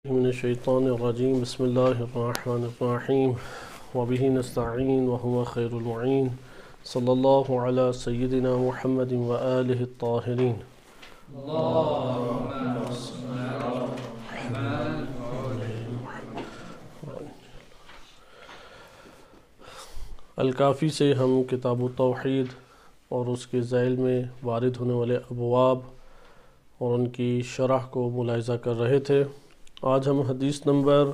من الشیطان الرجیم بسم اللہ الرحمن الرحیم وبہ نستعین وهو خیر المعین صلی اللہ علی سیدنا محمد وآلہ الطاہرین۔ الکافی سے ہم کتاب التوحید اور اس کے ذیل میں وارد ہونے والے ابواب اور ان کی شرح کو ملاحظہ کر رہے تھے۔ آج ہم حدیث نمبر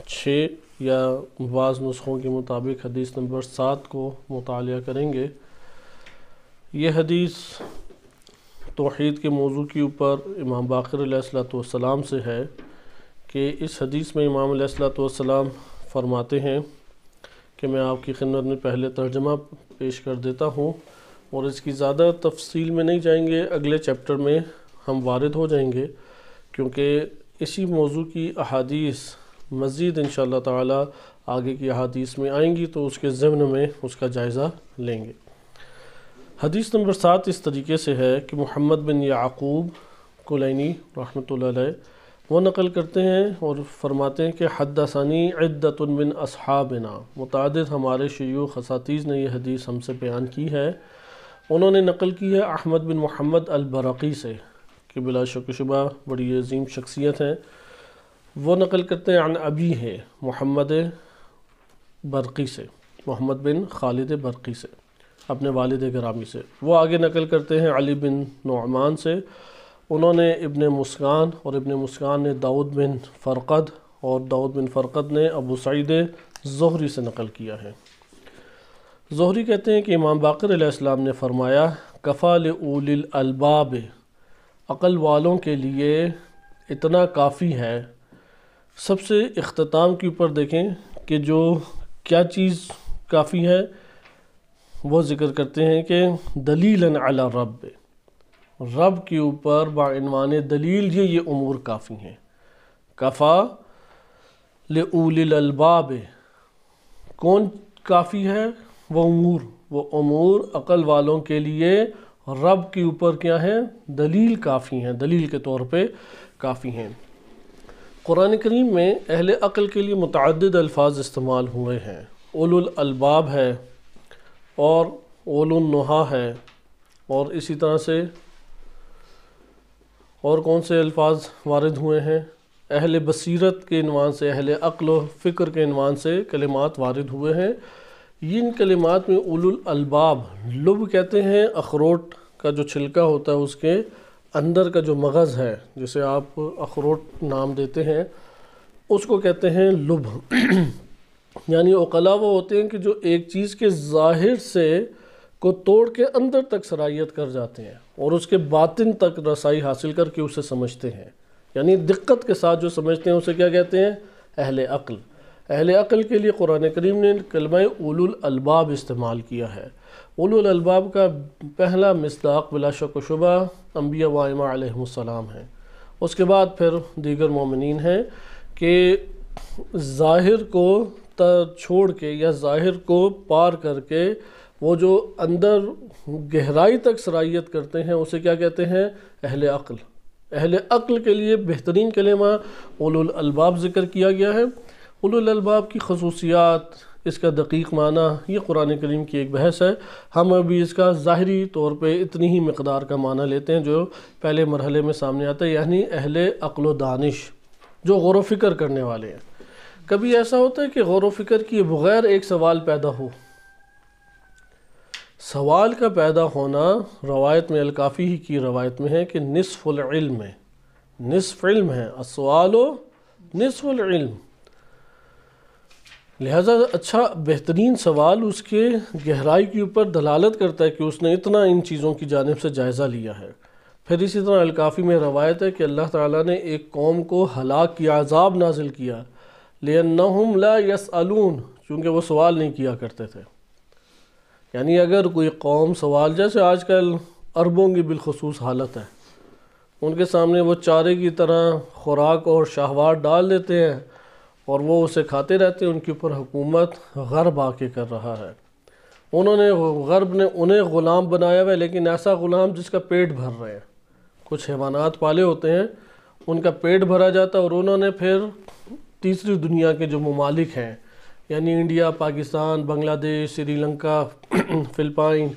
6 یا بعض نسخوں کے مطابق حدیث نمبر 7 کو مطالعہ کریں گے۔ یہ حدیث توحید کے موضوع کے اوپر امام باقر علیہ السلام سے ہے کہ اس حدیث میں امام علیہ السلام فرماتے ہیں کہ میں آپ کی خدمت میں پہلے ترجمہ پیش کر دیتا ہوں اور اس کی زیادہ تفصیل میں نہیں جائیں گے، اگلے چیپٹر میں ہم وارد ہو جائیں گے، کیونکہ اسی موضوع کی احادیث مزید انشاءاللہ تعالی آگے کی احادیث میں آئیں گی تو اس کے ضمن میں اس کا جائزہ لیں گے۔ حدیث نمبر 7 اس طریقے سے ہے کہ محمد بن یعقوب کلینی رحمۃ اللہ علیہ وہ نقل کرتے ہیں اور فرماتے ہیں کہ حدثنی عدۃ من اصحابنا، متعدد ہمارے شیوخ اساتذہ نے یہ حدیث ہم سے بیان کی ہے۔ انہوں نے نقل کی ہے احمد بن محمد البرقی سے کہ بلا شک و شبہ بڑی عظیم شخصیت ہیں۔ وہ نقل کرتے ہیں عن ابی ہے محمد برقی سے، محمد بن خالد برقی سے، اپنے والد گرامی سے۔ وہ آگے نقل کرتے ہیں علی بن نعمان سے، انہوں نے ابن مسکان اور ابن مسکان نے داؤد بن فرقد اور داؤد بن فرقد نے ابو سعید زہری سے نقل کیا ہے۔ زہری کہتے ہیں کہ امام باقر علیہ السلام نے فرمایا کفا لأولی الالباب، عقل والوں کے لیے اتنا کافی ہے۔ سب سے اختتام کے اوپر دیکھیں کہ جو کیا چیز کافی ہے، وہ ذکر کرتے ہیں کہ دلیلاً علی رب، رب کے اوپر بعنوان دلیل یہ امور کافی ہیں۔ کفا لأولی الالباب، کون کافی ہے؟ وہ امور عقل والوں کے لیے رب کے اوپر کیا ہے؟ دلیل کافی ہیں، دلیل کے طور پہ کافی ہیں۔ قرآن کریم میں اہل عقل کے لیے متعدد الفاظ استعمال ہوئے ہیں۔ اولو الالباب ہے اور اولو النہا ہے، اور اسی طرح سے اور کون سے الفاظ وارد ہوئے ہیں؟ اہل بصیرت کے عنوان سے، اہل عقل و فکر کے عنوان سے کلمات وارد ہوئے ہیں۔ ان کلمات میں اولو الالباب، لب کہتے ہیں اخروٹ کا جو چھلکا ہوتا ہے اس کے اندر کا جو مغز ہے، جسے آپ اخروٹ نام دیتے ہیں، اس کو کہتے ہیں لب۔ یعنی عقلاء وہ ہوتے ہیں کہ جو ایک چیز کے ظاہر سے کو توڑ کے اندر تک سرایت کر جاتے ہیں اور اس کے باطن تک رسائی حاصل کر کے اسے سمجھتے ہیں، یعنی دقت کے ساتھ جو سمجھتے ہیں اسے کیا کہتے ہیں؟ اہل عقل۔ اہل عقل کے لیے قرآن کریم نے کلمہ اولو الالباب استعمال کیا ہے۔ اولو الالباب کا پہلا مصداق بلا شک و شبہ انبیاء و ائمہ علیہم السلام ہیں، اس کے بعد پھر دیگر مومنین ہیں کہ ظاہر کو چھوڑ کے یا ظاہر کو پار کر کے وہ جو اندر گہرائی تک سرایت کرتے ہیں اسے کیا کہتے ہیں؟ اہل عقل۔ اہل عقل کے لیے بہترین کلمہ اولو الالباب ذکر کیا گیا ہے۔ اولو الالباب کی خصوصیات، اس کا دقیق معنی، یہ قرآن کریم کی ایک بحث ہے۔ ہم ابھی اس کا ظاہری طور پہ اتنی ہی مقدار کا معنی لیتے ہیں جو پہلے مرحلے میں سامنے آتا ہے، یعنی اہل عقل و دانش، جو غور و فکر کرنے والے ہیں۔ کبھی ایسا ہوتا ہے کہ غور و فکر کیے بغیر ایک سوال پیدا ہو۔ سوال کا پیدا ہونا روایت میں الکافی ہی کی روایت میں ہے کہ نصف العلم ہے، نصف علم ہے، السؤال نصف العلم۔ لہذا اچھا بہترین سوال اس کے گہرائی کے اوپر دلالت کرتا ہے کہ اس نے اتنا ان چیزوں کی جانب سے جائزہ لیا ہے۔ پھر اسی طرح الکافی میں روایت ہے کہ اللہ تعالیٰ نے ایک قوم کو ہلاک کیا، عذاب نازل کیا، لِأَنَّهُمْ لَا يَسْأَلُونَ، چونکہ وہ سوال نہیں کیا کرتے تھے۔ یعنی اگر کوئی قوم سوال، جیسے آج کل عربوں کی بالخصوص حالت ہے، ان کے سامنے وہ چارے کی طرح خوراک اور شہوات ڈال دیتے ہیں اور وہ اسے کھاتے رہتے ہیں، ان کے اوپر حکومت غرب آ کے کر رہا ہے۔ غرب نے انہیں غلام بنایا ہوا ہے، لیکن ایسا غلام جس کا پیٹ بھر رہے ہیں۔ کچھ حیوانات پالے ہوتے ہیں ان کا پیٹ بھرا جاتا اور انہوں نے پھر تیسری دنیا کے جو ممالک ہیں یعنی انڈیا، پاکستان، بنگلہ دیش، سری لنکا، فلپائن،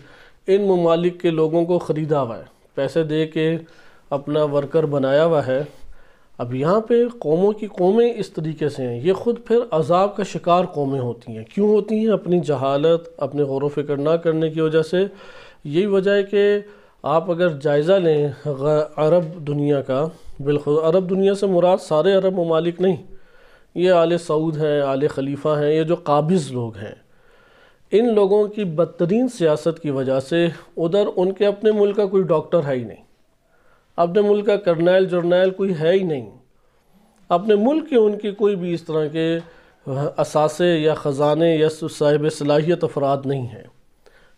ان ممالک کے لوگوں کو خریدا ہوا ہے، پیسے دے کے اپنا ورکر بنایا ہوا ہے۔ اب یہاں پہ قوموں کی قومیں اس طریقے سے ہیں، یہ خود پھر عذاب کا شکار قومیں ہوتی ہیں۔ کیوں ہوتی ہیں؟ اپنی جہالت، اپنے غور و فکر نہ کرنے کی وجہ سے۔ یہی وجہ ہے کہ آپ اگر جائزہ لیں عرب دنیا کا، بالخصوص عرب دنیا سے مراد سارے عرب ممالک نہیں، یہ آل سعود ہیں، آل خلیفہ ہیں، یہ جو قابض لوگ ہیں، ان لوگوں کی بدترین سیاست کی وجہ سے ادھر ان کے اپنے ملک کا کوئی ڈاکٹر ہے ہی نہیں، اپنے ملک کا کرنیل جرنیل کوئی ہے ہی نہیں، اپنے ملک کے ان کی کوئی بھی اس طرح کے اثاثے یا خزانے یا صاحب صلاحیت افراد نہیں ہیں،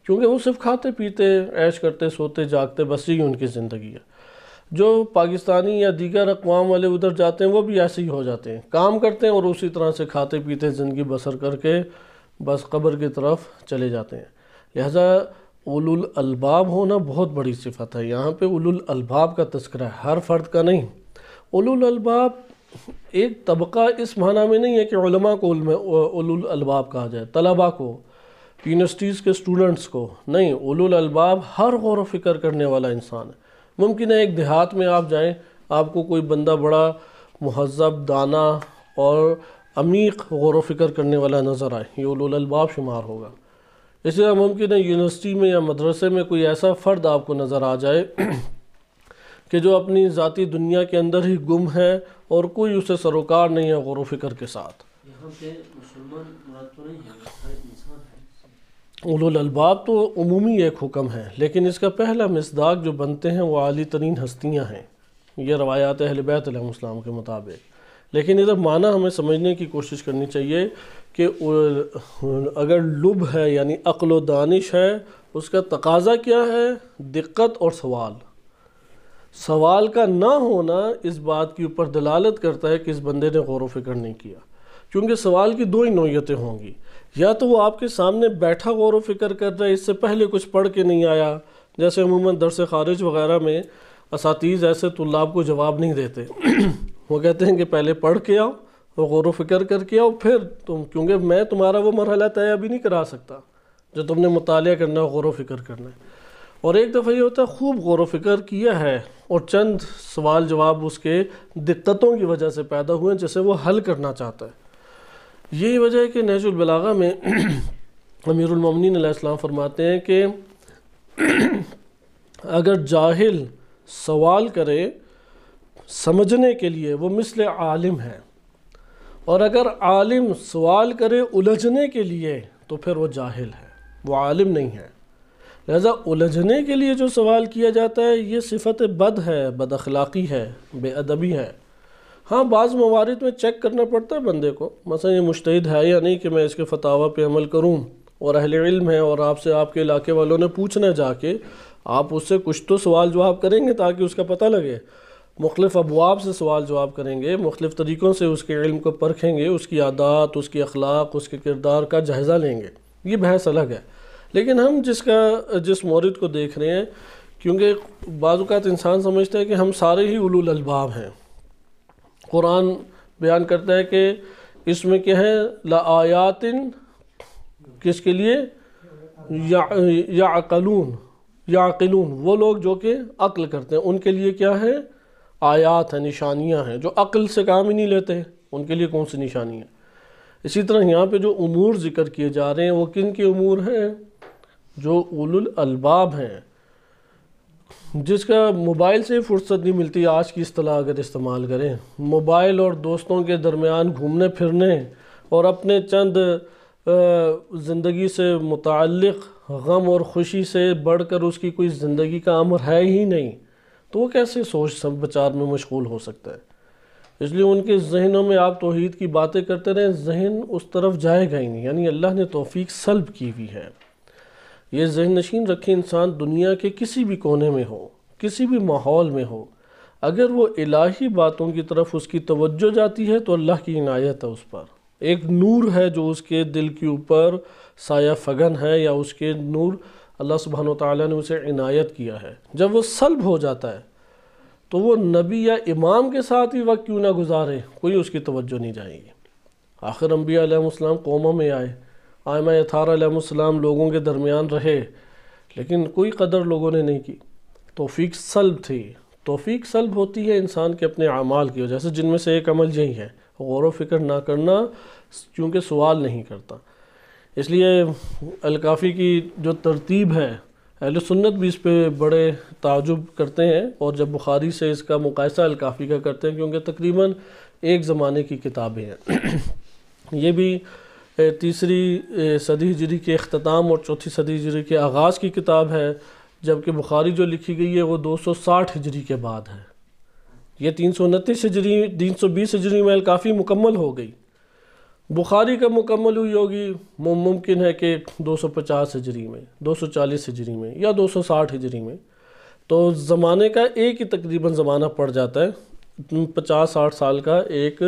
کیونکہ وہ صرف کھاتے پیتے، عیش کرتے، سوتے جاگتے، بس یہی ان کی زندگی ہے۔ جو پاکستانی یا دیگر اقوام والے ادھر جاتے ہیں وہ بھی ایسے ہی ہو جاتے ہیں، کام کرتے ہیں اور اسی طرح سے کھاتے پیتے زندگی بسر کر کے بس قبر کی طرف چلے جاتے ہیں۔ لہذا اولو الالباب ہونا بہت بڑی صفت ہے۔ یہاں پہ اولو الالباب کا تذکرہ ہے، ہر فرد کا نہیں۔ اولو الالباب ایک طبقہ اس معنی میں نہیں ہے کہ علماء کو اولو الالباب کہا جائے، طلباء کو، یونیورسٹیز کے اسٹوڈنٹس کو نہیں۔ اولو الالباب ہر غور و فکر کرنے والا انسان ہے۔ ممکن ہے ایک دیہات میں آپ جائیں، آپ کو کوئی بندہ بڑا مہذب، دانا اور عمیق غور و فکر کرنے والا نظر آئے، یہ اولو الالباب شمار ہوگا۔ اسی طرح ممکن ہے یونیورسٹی میں یا مدرسے میں کوئی ایسا فرد آپ کو نظر آ جائے کہ جو اپنی ذاتی دنیا کے اندر ہی گم ہے اور کوئی اسے سروکار نہیں ہے غور و فکر کے ساتھ۔ یہاں پہ مسلمان مراد تو نہیں ہے، ہر انسان ہے۔ اولو الالباب تو عمومی ایک حکم ہے، لیکن اس کا پہلا مصداق جو بنتے ہیں وہ عالی ترین ہستیاں ہیں، یہ روایات اہل بیت علیہ السلام کے مطابق۔ لیکن ادھر معنی ہمیں سمجھنے کی کوشش کرنی چاہیے کہ اگر لب ہے یعنی عقل و دانش ہے، اس کا تقاضا کیا ہے؟ دقت اور سوال۔ سوال کا نہ ہونا اس بات کے اوپر دلالت کرتا ہے کہ اس بندے نے غور و فکر نہیں کیا، کیونکہ سوال کی دو ہی نوعیتیں ہوں گی، یا تو وہ آپ کے سامنے بیٹھا غور و فکر کر رہا ہے، اس سے پہلے کچھ پڑھ کے نہیں آیا، جیسے عموماً درس خارج وغیرہ میں اساتذہ ایسے طلاب کو جواب نہیں دیتے، وہ کہتے ہیں کہ پہلے پڑھ کے آؤ اور غور و فکر کر کے آؤ پھر تم، کیونکہ میں تمہارا وہ مرحلہ طے ابھی نہیں کرا سکتا جو تم نے مطالعہ کرنا ہے، غور و فکر کرنا ہے۔ اور ایک دفعہ یہ ہوتا ہے خوب غور و فکر کیا ہے اور چند سوال جواب اس کے دقتوں کی وجہ سے پیدا ہوئے جسے وہ حل کرنا چاہتا ہے۔ یہی وجہ ہے کہ نہج البلاغہ میں امیر المومنین علیہ السلام فرماتے ہیں کہ اگر جاہل سوال کرے سمجھنے کے لیے وہ مثل عالم ہے، اور اگر عالم سوال کرے الجھنے کے لیے تو پھر وہ جاہل ہے، وہ عالم نہیں ہے۔ لہذا الجھنے کے لیے جو سوال کیا جاتا ہے یہ صفت بد ہے، بد اخلاقی ہے، بے ادبی ہے۔ ہاں بعض موارد میں چیک کرنا پڑتا ہے بندے کو، مثلا یہ مجتہد ہے یا نہیں کہ میں اس کے فتاویٰ پہ عمل کروں، اور اہل علم ہے اور آپ سے آپ کے علاقے والوں نے پوچھنا جا کے، آپ اس سے کچھ تو سوال جواب کریں گے تاکہ اس کا پتہ لگے، مختلف ابواب سے سوال جواب کریں گے، مختلف طریقوں سے اس کے علم کو پرکھیں گے، اس کی عادات، اس کی اخلاق، اس کے کردار کا جائزہ لیں گے، یہ بحث الگ ہے۔ لیکن ہم جس مورد کو دیکھ رہے ہیں، کیونکہ بعض اوقات انسان سمجھتا ہے کہ ہم سارے ہی اولو الالباب ہیں، قرآن بیان کرتا ہے کہ اس میں کیا ہے لآیات، کس کے لیے؟ یعقلون، وہ لوگ جو کہ عقل کرتے ہیں، ان کے لیے کیا ہے؟ آیات ہیں، نشانیاں ہیں۔ جو عقل سے کام ہی نہیں لیتے ان کے لیے کون سی نشانی ہے؟ اسی طرح یہاں پہ جو امور ذکر کیے جا رہے ہیں وہ کن کے امور ہیں؟ جو اولو الالباب ہیں، جس کا موبائل سے فرصت نہیں ملتی، آج کی اصطلاح اگر استعمال کریں، موبائل اور دوستوں کے درمیان گھومنے پھرنے اور اپنے چند زندگی سے متعلق غم اور خوشی سے بڑھ کر اس کی کوئی زندگی کا امر ہے ہی نہیں، تو وہ کیسے سوچ بچار میں مشغول ہو سکتا ہے؟ اس لیے ان کے ذہنوں میں آپ توحید کی باتیں کرتے رہیں، ذہن اس طرف جائے گا ہی نہیں، یعنی اللہ نے توفیق سلب کی ہوئی ہے۔ یہ ذہن نشین رکھے انسان دنیا کے کسی بھی کونے میں ہو، کسی بھی ماحول میں ہو، اگر وہ الہی باتوں کی طرف اس کی توجہ جاتی ہے تو اللہ کی عنایت ہے اس پر، ایک نور ہے جو اس کے دل کے اوپر سایہ فگن ہے، یا اس کے نور اللہ سبحانہ وتعالیٰ نے اسے عنایت کیا ہے۔ جب وہ سلب ہو جاتا ہے تو وہ نبی یا امام کے ساتھ ہی وقت کیوں نہ گزارے، کوئی اس کی توجہ نہیں جائے گی۔ آخر انبیاء علیہ السلام قوموں میں آئے، آئمہ اطہار علیہ السلام لوگوں کے درمیان رہے، لیکن کوئی قدر لوگوں نے نہیں کی۔ توفیق سلب تھی۔ توفیق سلب ہوتی ہے انسان کے اپنے اعمال کی وجہ سے، جن میں سے ایک عمل یہی ہے، غور و فکر نہ کرنا، کیونکہ سوال نہیں کرتا۔ اس لیے الکافی کی جو ترتیب ہے، اہل سنت بھی اس پہ بڑے تعجب کرتے ہیں، اور جب بخاری سے اس کا مقایسہ الکافی کا کرتے ہیں، کیونکہ تقریباً ایک زمانے کی کتابیں ہیں۔ یہ بھی تیسری صدی ہجری کے اختتام اور چوتھی صدی ہجری کے آغاز کی کتاب ہے، جبکہ بخاری جو لکھی گئی ہے وہ 260 ہجری کے بعد ہے۔ یہ 329 ہجری 320 ہجری میں الکافی مکمل ہو گئی، بخاری کا مکمل ہوئی ہوگی ممکن ہے کہ 250 ہجری میں، 240 ہجری میں یا 260 ہجری میں۔ تو زمانے کا ایک ہی تقریباً زمانہ پڑ جاتا ہے، 50-60 سال کا ایک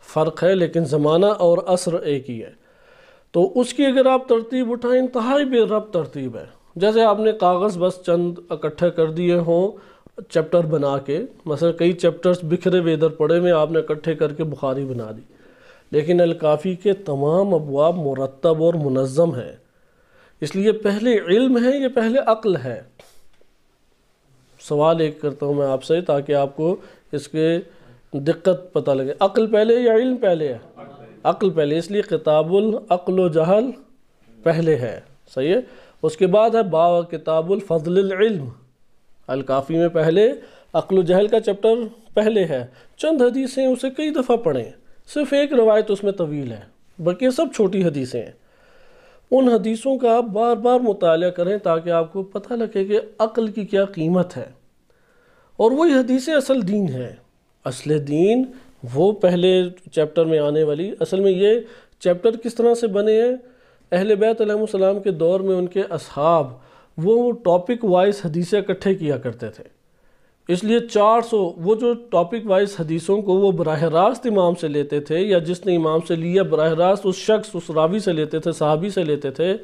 فرق ہے، لیکن زمانہ اور عصر ایک ہی ہے۔ تو اس کی اگر آپ ترتیب اٹھائیں، انتہائی بے ربط ترتیب ہے، جیسے آپ نے کاغذ بس چند اکٹھے کر دیے ہوں چیپٹر بنا کے، مثلا کئی چیپٹرز بکھرے ہوئے ادھر پڑے ہوئے آپ نے اکٹھے کر کے بخاری بنا دی، لیکن الکافی کے تمام ابواب مرتب اور منظم ہیں۔ اس لیے پہلے علم ہے، یہ پہلے عقل ہے۔ سوال ایک کرتا ہوں میں آپ سے تاکہ آپ کو اس کے دقت پتہ لگے، عقل پہلے یا علم پہلے ہے؟ عقل پہلے، اس لیے کتاب العقل و جہل پہلے ہے، صحیح ہے۔ اس کے بعد ہے کتاب الفضل العلم، الکافی میں پہلے عقل و جہل کا چیپٹر پہلے ہے، چند حدیثیں اسے کئی دفعہ پڑھیں، صرف ایک روایت اس میں طویل ہے، باقی سب چھوٹی حدیثیں ہیں۔ ان حدیثوں کا آپ بار بار مطالعہ کریں تاکہ آپ کو پتہ لگے کہ عقل کی کیا قیمت ہے، اور وہی حدیثیں اصل دین ہے۔ اصل دین وہ پہلے چیپٹر میں آنے والی، اصل میں یہ چیپٹر کس طرح سے بنے ہیں، اہل بیت علیہ السلام کے دور میں ان کے اصحاب وہ ٹاپک وائز حدیثیں اکٹھے کیا کرتے تھے، اس لیے 400 وہ جو ٹاپک وائز حدیثوں کو وہ براہ راست امام سے لیتے تھے، یا جس نے امام سے لیا براہ راست اس شخص اس راوی سے لیتے تھے، صحابی سے لیتے تھے،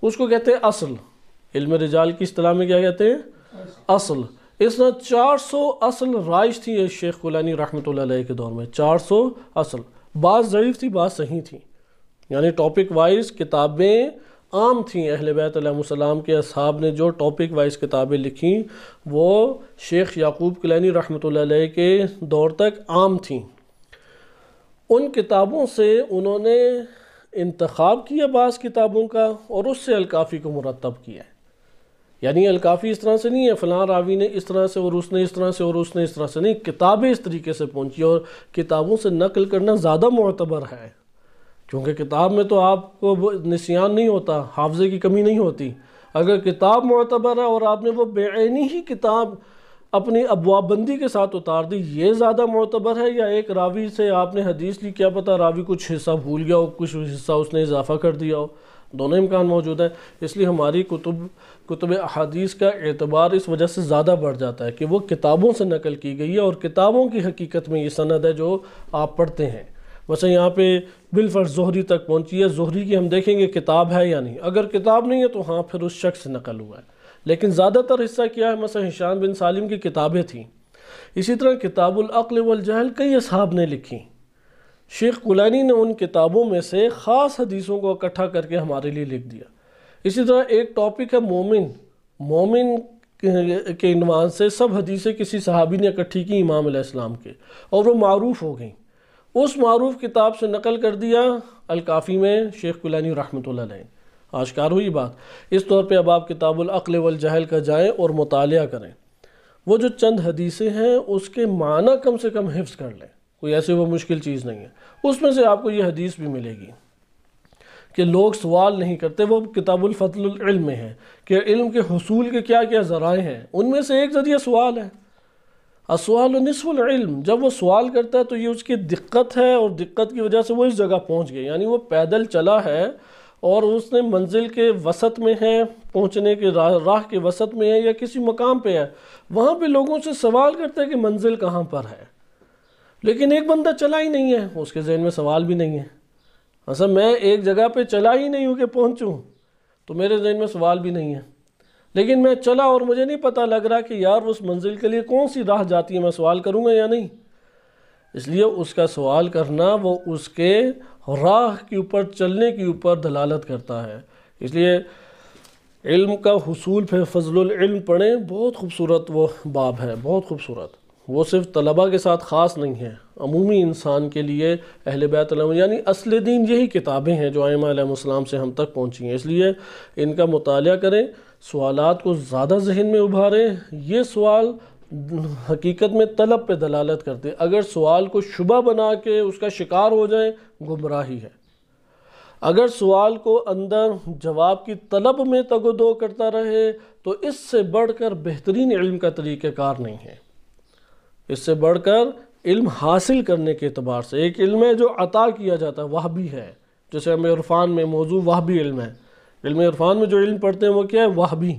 اس کو کہتے ہیں اصل۔ علم رجال کی اصطلاح میں کیا کہتے ہیں؟ اصل۔ اس طرح 400 اصل رائج تھی شیخ کلانی رحمۃ اللہ علیہ کے دور میں، 400 اصل، بعض ضعیف تھی بعض صحیح تھی، یعنی ٹاپک وائز کتابیں عام تھیں۔ اہل بیت علیہ السلام کے اصحاب نے جو ٹاپک وائز کتابیں لکھیں وہ شیخ یعقوب کلانی رحمۃ اللہ علیہ کے دور تک عام تھیں۔ ان کتابوں سے انہوں نے انتخاب کیا بعض کتابوں کا، اور اس سے الکافی کو مرتب کیا ہے۔ یعنی الکافی اس طرح سے نہیں ہے فلاں راوی نے اس طرح سے اور اس نے اس طرح سے اور اس نے اس طرح سے، نہیں، کتابیں اس طریقے سے پہنچی، اور کتابوں سے نقل کرنا زیادہ معتبر ہے، کیونکہ کتاب میں تو آپ کو نسیان نہیں ہوتا، حافظے کی کمی نہیں ہوتی۔ اگر کتاب معتبر ہے اور آپ نے وہ بے عینی ہی کتاب اپنی ابواب بندی کے ساتھ اتار دی، یہ زیادہ معتبر ہے، یا ایک راوی سے آپ نے حدیث لی، کیا پتہ راوی کچھ حصہ بھول گیا ہو، کچھ حصہ اس نے اضافہ کر دیا ہو، دونوں امکان موجود ہے۔ اس لیے ہماری کتب احادیث کا اعتبار اس وجہ سے زیادہ بڑھ جاتا ہے کہ وہ کتابوں سے نقل کی گئی ہے، اور کتابوں کی حقیقت میں یہ سند ہے جو آپ پڑھتے ہیں۔ مثلا یہاں پہ بالفرض زہری تک پہنچی ہے، زہری کی ہم دیکھیں گے کتاب ہے یا نہیں، اگر کتاب نہیں ہے تو ہاں پھر اس شخص سے نقل ہوا ہے، لیکن زیادہ تر حصہ کیا ہے، مثلا ہشام بن سالم کی کتابیں تھیں۔ اسی طرح کتاب العقل والجہل کئی اصحاب نے لکھی، شیخ کلانی نے ان کتابوں میں سے خاص حدیثوں کو اکٹھا کر کے ہمارے لیے لکھ دیا۔ اسی طرح ایک ٹاپک ہے مومن کے عنوان سے سب حدیثیں کسی صحابی نے اکٹھی کی امام علیہ السلام کے، اور وہ معروف ہو گئیں، اس معروف کتاب سے نقل کر دیا الکافی میں شیخ کلانی رحمۃ اللہ علیہ۔ آشکار ہوئی بات۔ اس طور پہ اب آپ کتاب العقل والجہل کا جائیں اور مطالعہ کریں، وہ جو چند حدیثیں ہیں اس کے معنی کم سے کم حفظ کر لیں، کوئی ایسے وہ مشکل چیز نہیں ہے۔ اس میں سے آپ کو یہ حدیث بھی ملے گی کہ لوگ سوال نہیں کرتے، وہ کتاب الفضل العلم میں ہے کہ علم کے حصول کے کیا کیا ذرائع ہیں، ان میں سے ایک ذریعہ سوال ہے۔ السؤال نصف العلم، جب وہ سوال کرتا ہے تو یہ اس کی دقت ہے، اور دقت کی وجہ سے وہ اس جگہ پہنچ گئے، یعنی وہ پیدل چلا ہے اور اس نے منزل کے وسط میں ہے، پہنچنے کے راہ کے وسط میں ہے یا کسی مقام پہ ہے، وہاں پہ لوگوں سے سوال کرتا ہے کہ منزل کہاں پر ہے، لیکن ایک بندہ چلا ہی نہیں ہے، اس کے ذہن میں سوال بھی نہیں ہے۔ اصل میں ایک جگہ پہ چلا ہی نہیں ہوں کہ پہنچوں، تو میرے ذہن میں سوال بھی نہیں ہے۔ لیکن میں چلا اور مجھے نہیں پتہ لگ رہا کہ یار اس منزل کے لیے کون سی راہ جاتی ہے، میں سوال کروں گا یا نہیں؟ اس لیے اس کا سوال کرنا وہ اس کے راہ کے اوپر چلنے کے اوپر دلالت کرتا ہے۔ اس لیے علم کا حصول پہ فضل العلم پڑھیں، بہت خوبصورت وہ باب ہے، بہت خوبصورت۔ وہ صرف طلباء کے ساتھ خاص نہیں ہے، عمومی انسان کے لیے اہل بیت علیہ، یعنی اصل دین یہی کتابیں ہیں جو ائمہ علیہ السلام سے ہم تک پہنچی ہیں۔ اس لیے ان کا مطالعہ کریں، سوالات کو زیادہ ذہن میں ابھاریں۔ یہ سوال حقیقت میں طلب پہ دلالت کرتے ہیں۔ اگر سوال کو شبہ بنا کے اس کا شکار ہو جائیں، گمراہی ہے۔ اگر سوال کو اندر جواب کی طلب میں تگ و دو کرتا رہے تو اس سے بڑھ کر بہترین علم کا طریقہ کار نہیں ہے۔ اس سے بڑھ کر علم حاصل کرنے کے اعتبار سے ایک علم ہے جو عطا کیا جاتا ہے، وہ بھی ہے، جیسے ہم عرفان میں موضوع وہابی علم ہے۔ علم عرفان میں جو علم پڑھتے ہیں وہ کیا ہے؟ وہابی۔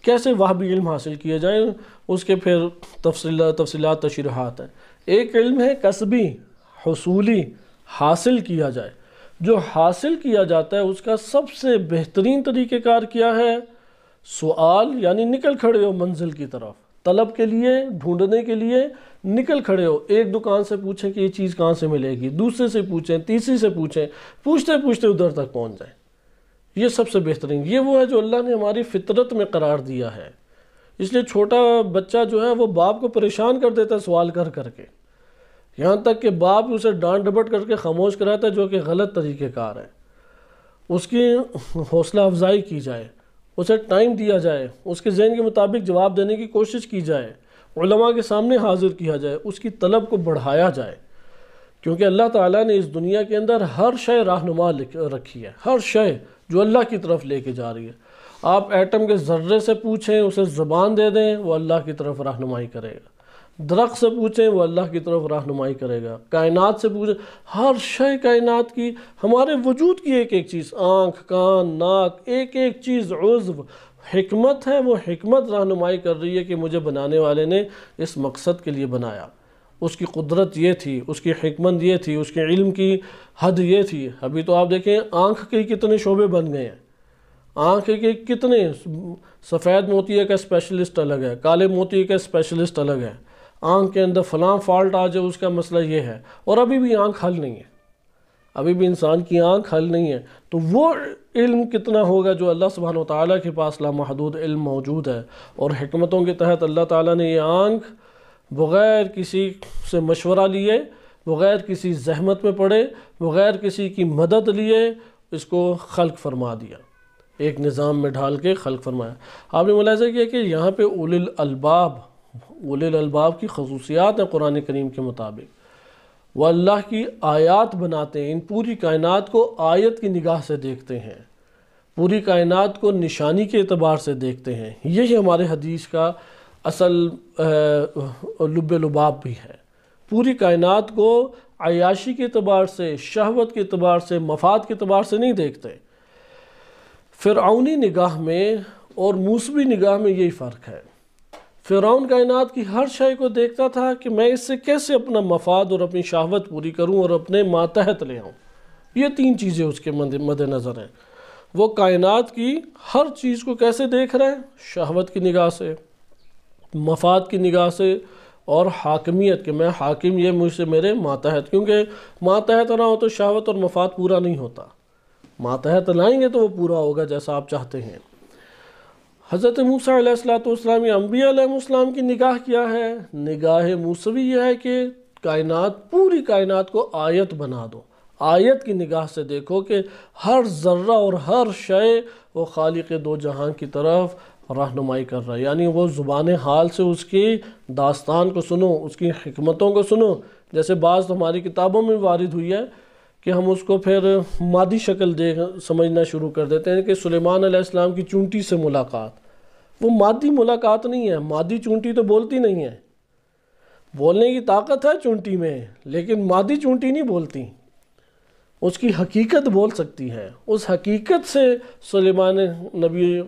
کیسے وہابی علم حاصل کیا جائے، اس کے پھر تفصیلات تشریحات ہیں۔ ایک علم ہے کسبی، حصولی، حاصل کیا جائے۔ جو حاصل کیا جاتا ہے اس کا سب سے بہترین طریقہ کار کیا ہے؟ سوال، یعنی نکل کھڑے ہو منزل کی طرف، طلب کے لیے، ڈھونڈنے کے لیے نکل کھڑے ہو۔ ایک دکان سے پوچھیں کہ یہ چیز کہاں سے ملے گی، دوسرے سے پوچھیں، تیسری سے پوچھیں، پوچھتے پوچھتے ادھر تک پہنچ جائیں۔ یہ سب سے بہترین، یہ وہ ہے جو اللہ نے ہماری فطرت میں قرار دیا ہے۔ اس لیے چھوٹا بچہ جو ہے وہ باپ کو پریشان کر دیتا ہے سوال کر کر کے، یہاں تک کہ باپ اسے ڈانٹ ڈپٹ کر کے خاموش کراتا ہے، جو کہ غلط طریقہ کار ہے۔ اس کی حوصلہ افزائی کی جائے، اسے ٹائم دیا جائے، اس کے ذہن کے مطابق جواب دینے کی کوشش کی جائے، علماء کے سامنے حاضر کیا جائے، اس کی طلب کو بڑھایا جائے، کیونکہ اللہ تعالیٰ نے اس دنیا کے اندر ہر شے رہنما رکھی ہے، ہر شے جو اللہ کی طرف لے کے جا رہی ہے۔ آپ ایٹم کے ذرے سے پوچھیں، اسے زبان دے دیں، وہ اللہ کی طرف رہنمائی کرے گا۔ درخت سے پوچھیں، وہ اللہ کی طرف رہنمائی کرے گا۔ کائنات سے پوچھیں، ہر شے کائنات کی، ہمارے وجود کی ایک ایک چیز، آنکھ، کان، ناک، ایک ایک چیز، عضو، حکمت ہے، وہ حکمت رہنمائی کر رہی ہے کہ مجھے بنانے والے نے اس مقصد کے لیے بنایا۔ اس کی قدرت یہ تھی، اس کی حکمت یہ تھی، اس کے علم کی حد یہ تھی۔ ابھی تو آپ دیکھیں آنکھ کے کتنے شعبے بن گئے ہیں، آنکھ کے کتنے، سفید موتیے کا اسپیشلسٹ الگ ہے، کالے موتیے کا اسپیشلسٹ الگ ہے، آنکھ کے اندر فلاں فالٹ آ جائے اس کا مسئلہ یہ ہے، اور ابھی بھی آنکھ حل نہیں ہے، ابھی بھی انسان کی آنکھ حل نہیں ہے۔ تو وہ علم کتنا ہوگا جو اللہ سبحانہ وتعالیٰ کے پاس لامحدود علم موجود ہے، اور حکمتوں کے تحت اللہ تعالیٰ نے یہ آنکھ بغیر کسی سے مشورہ لیے، بغیر کسی زحمت میں پڑے، بغیر کسی کی مدد لیے اس کو خلق فرما دیا، ایک نظام میں ڈھال کے خلق فرمایا۔ آپ نے ملاحظہ کیا کہ یہاں پہ اولی الالباب کی خصوصیات ہیں قرآن کریم کے مطابق۔ وہ اللہ کی آیات بناتے ہیں، ان پوری کائنات کو آیت کی نگاہ سے دیکھتے ہیں، پوری کائنات کو نشانی کے اعتبار سے دیکھتے ہیں۔ یہی ہمارے حدیث کا اصل لب لباب بھی ہے۔ پوری کائنات کو عیاشی کے اعتبار سے، شہوت کے اعتبار سے، مفاد کے اعتبار سے نہیں دیکھتے۔ فرعونی نگاہ میں اور موسوی نگاہ میں یہی فرق ہے۔ فرعون کائنات کی ہر شے کو دیکھتا تھا کہ میں اس سے کیسے اپنا مفاد اور اپنی شہوت پوری کروں اور اپنے ماتحت لے آؤں۔ یہ تین چیزیں اس کے مد نظر ہیں۔ وہ کائنات کی ہر چیز کو کیسے دیکھ رہے ہیں؟ شہوت کی نگاہ سے، مفاد کی نگاہ سے، اور حاکمیت کہ میں حاکم، یہ مجھ سے میرے ماتحت، کیونکہ ماتحت نہ ہو تو شہوت اور مفاد پورا نہیں ہوتا، ماتحت لائیں گے تو وہ پورا ہوگا جیسا آپ چاہتے ہیں۔ حضرت موسیٰ علیہ السلام، انبیاء علیہ السلام کی نگاہ کیا ہے؟ نگاہ موسوی یہ ہے کہ کائنات، پوری کائنات کو آیت بنا دو، آیت کی نگاہ سے دیکھو کہ ہر ذرہ اور ہر شے وہ خالق دو جہان کی طرف رہنمائی کر رہا ہے۔ یعنی وہ زبان حال سے اس کی داستان کو سنو، اس کی حکمتوں کو سنو۔ جیسے بعض ہماری کتابوں میں وارد ہوئی ہے کہ ہم اس کو پھر مادی شکل سمجھنا شروع کر دیتے ہیں کہ سلیمان علیہ السلام کی چونٹی سے ملاقات، وہ مادی ملاقات نہیں ہے۔ مادی چونٹی تو بولتی نہیں ہے، بولنے کی طاقت ہے چونٹی میں، لیکن مادی چونٹی نہیں بولتی، اس کی حقیقت بول سکتی ہے۔ اس حقیقت سے سلیمان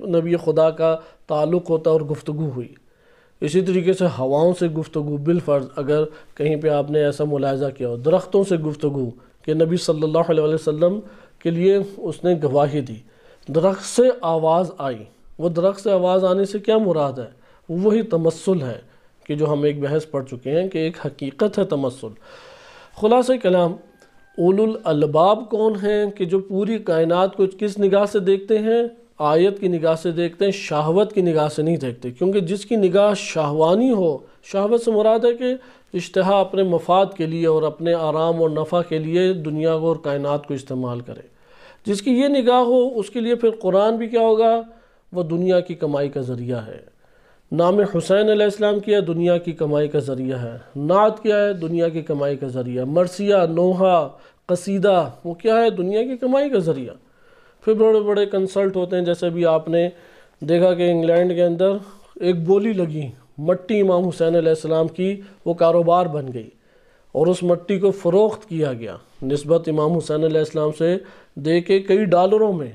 نبی خدا کا تعلق ہوتا اور گفتگو ہوئی۔ اسی طریقے سے ہواؤں سے گفتگو بالفرض، اگر کہیں پہ آپ نے ایسا ملاحظہ کیا ہو، درختوں سے گفتگو کہ نبی صلی اللہ علیہ وسلم کے لیے اس نے گواہی دی، درخت سے آواز آئی، وہ درخت سے آواز آنے سے کیا مراد ہے؟ وہی تمثل ہے کہ جو ہم ایک بحث پڑھ چکے ہیں کہ ایک حقیقت ہے تمثل۔ خلاصہ کلام، اولو الالباب کون ہیں کہ جو پوری کائنات کو کس نگاہ سے دیکھتے ہیں؟ آیت کی نگاہ سے دیکھتے ہیں، شہوت کی نگاہ سے نہیں دیکھتے، کیونکہ جس کی نگاہ شہوانی ہو، شہوت سے مراد ہے کہ اشتہا اپنے مفاد کے لیے اور اپنے آرام اور نفع کے لیے دنیا کو اور کائنات کو استعمال کرے، جس کی یہ نگاہ ہو اس کے لیے پھر قرآن بھی کیا ہوگا؟ وہ دنیا کی کمائی کا ذریعہ ہے۔ نام حسین علیہ السلام کیا ہے؟ دنیا کی کمائی کا ذریعہ ہے۔ نعت کیا ہے؟ دنیا کی کمائی کا ذریعہ۔ مرثیہ، نوحہ، قصیدہ، وہ کیا ہے؟ دنیا کی کمائی کا ذریعہ۔ پھر بڑے بڑے کنسلٹ ہوتے ہیں، جیسے بھی آپ نے دیکھا کہ انگلینڈ کے اندر ایک بولی لگی مٹی امام حسین علیہ السلام کی، وہ کاروبار بن گئی اور اس مٹی کو فروخت کیا گیا نسبت امام حسین علیہ السلام سے دے کے کئی ڈالروں میں۔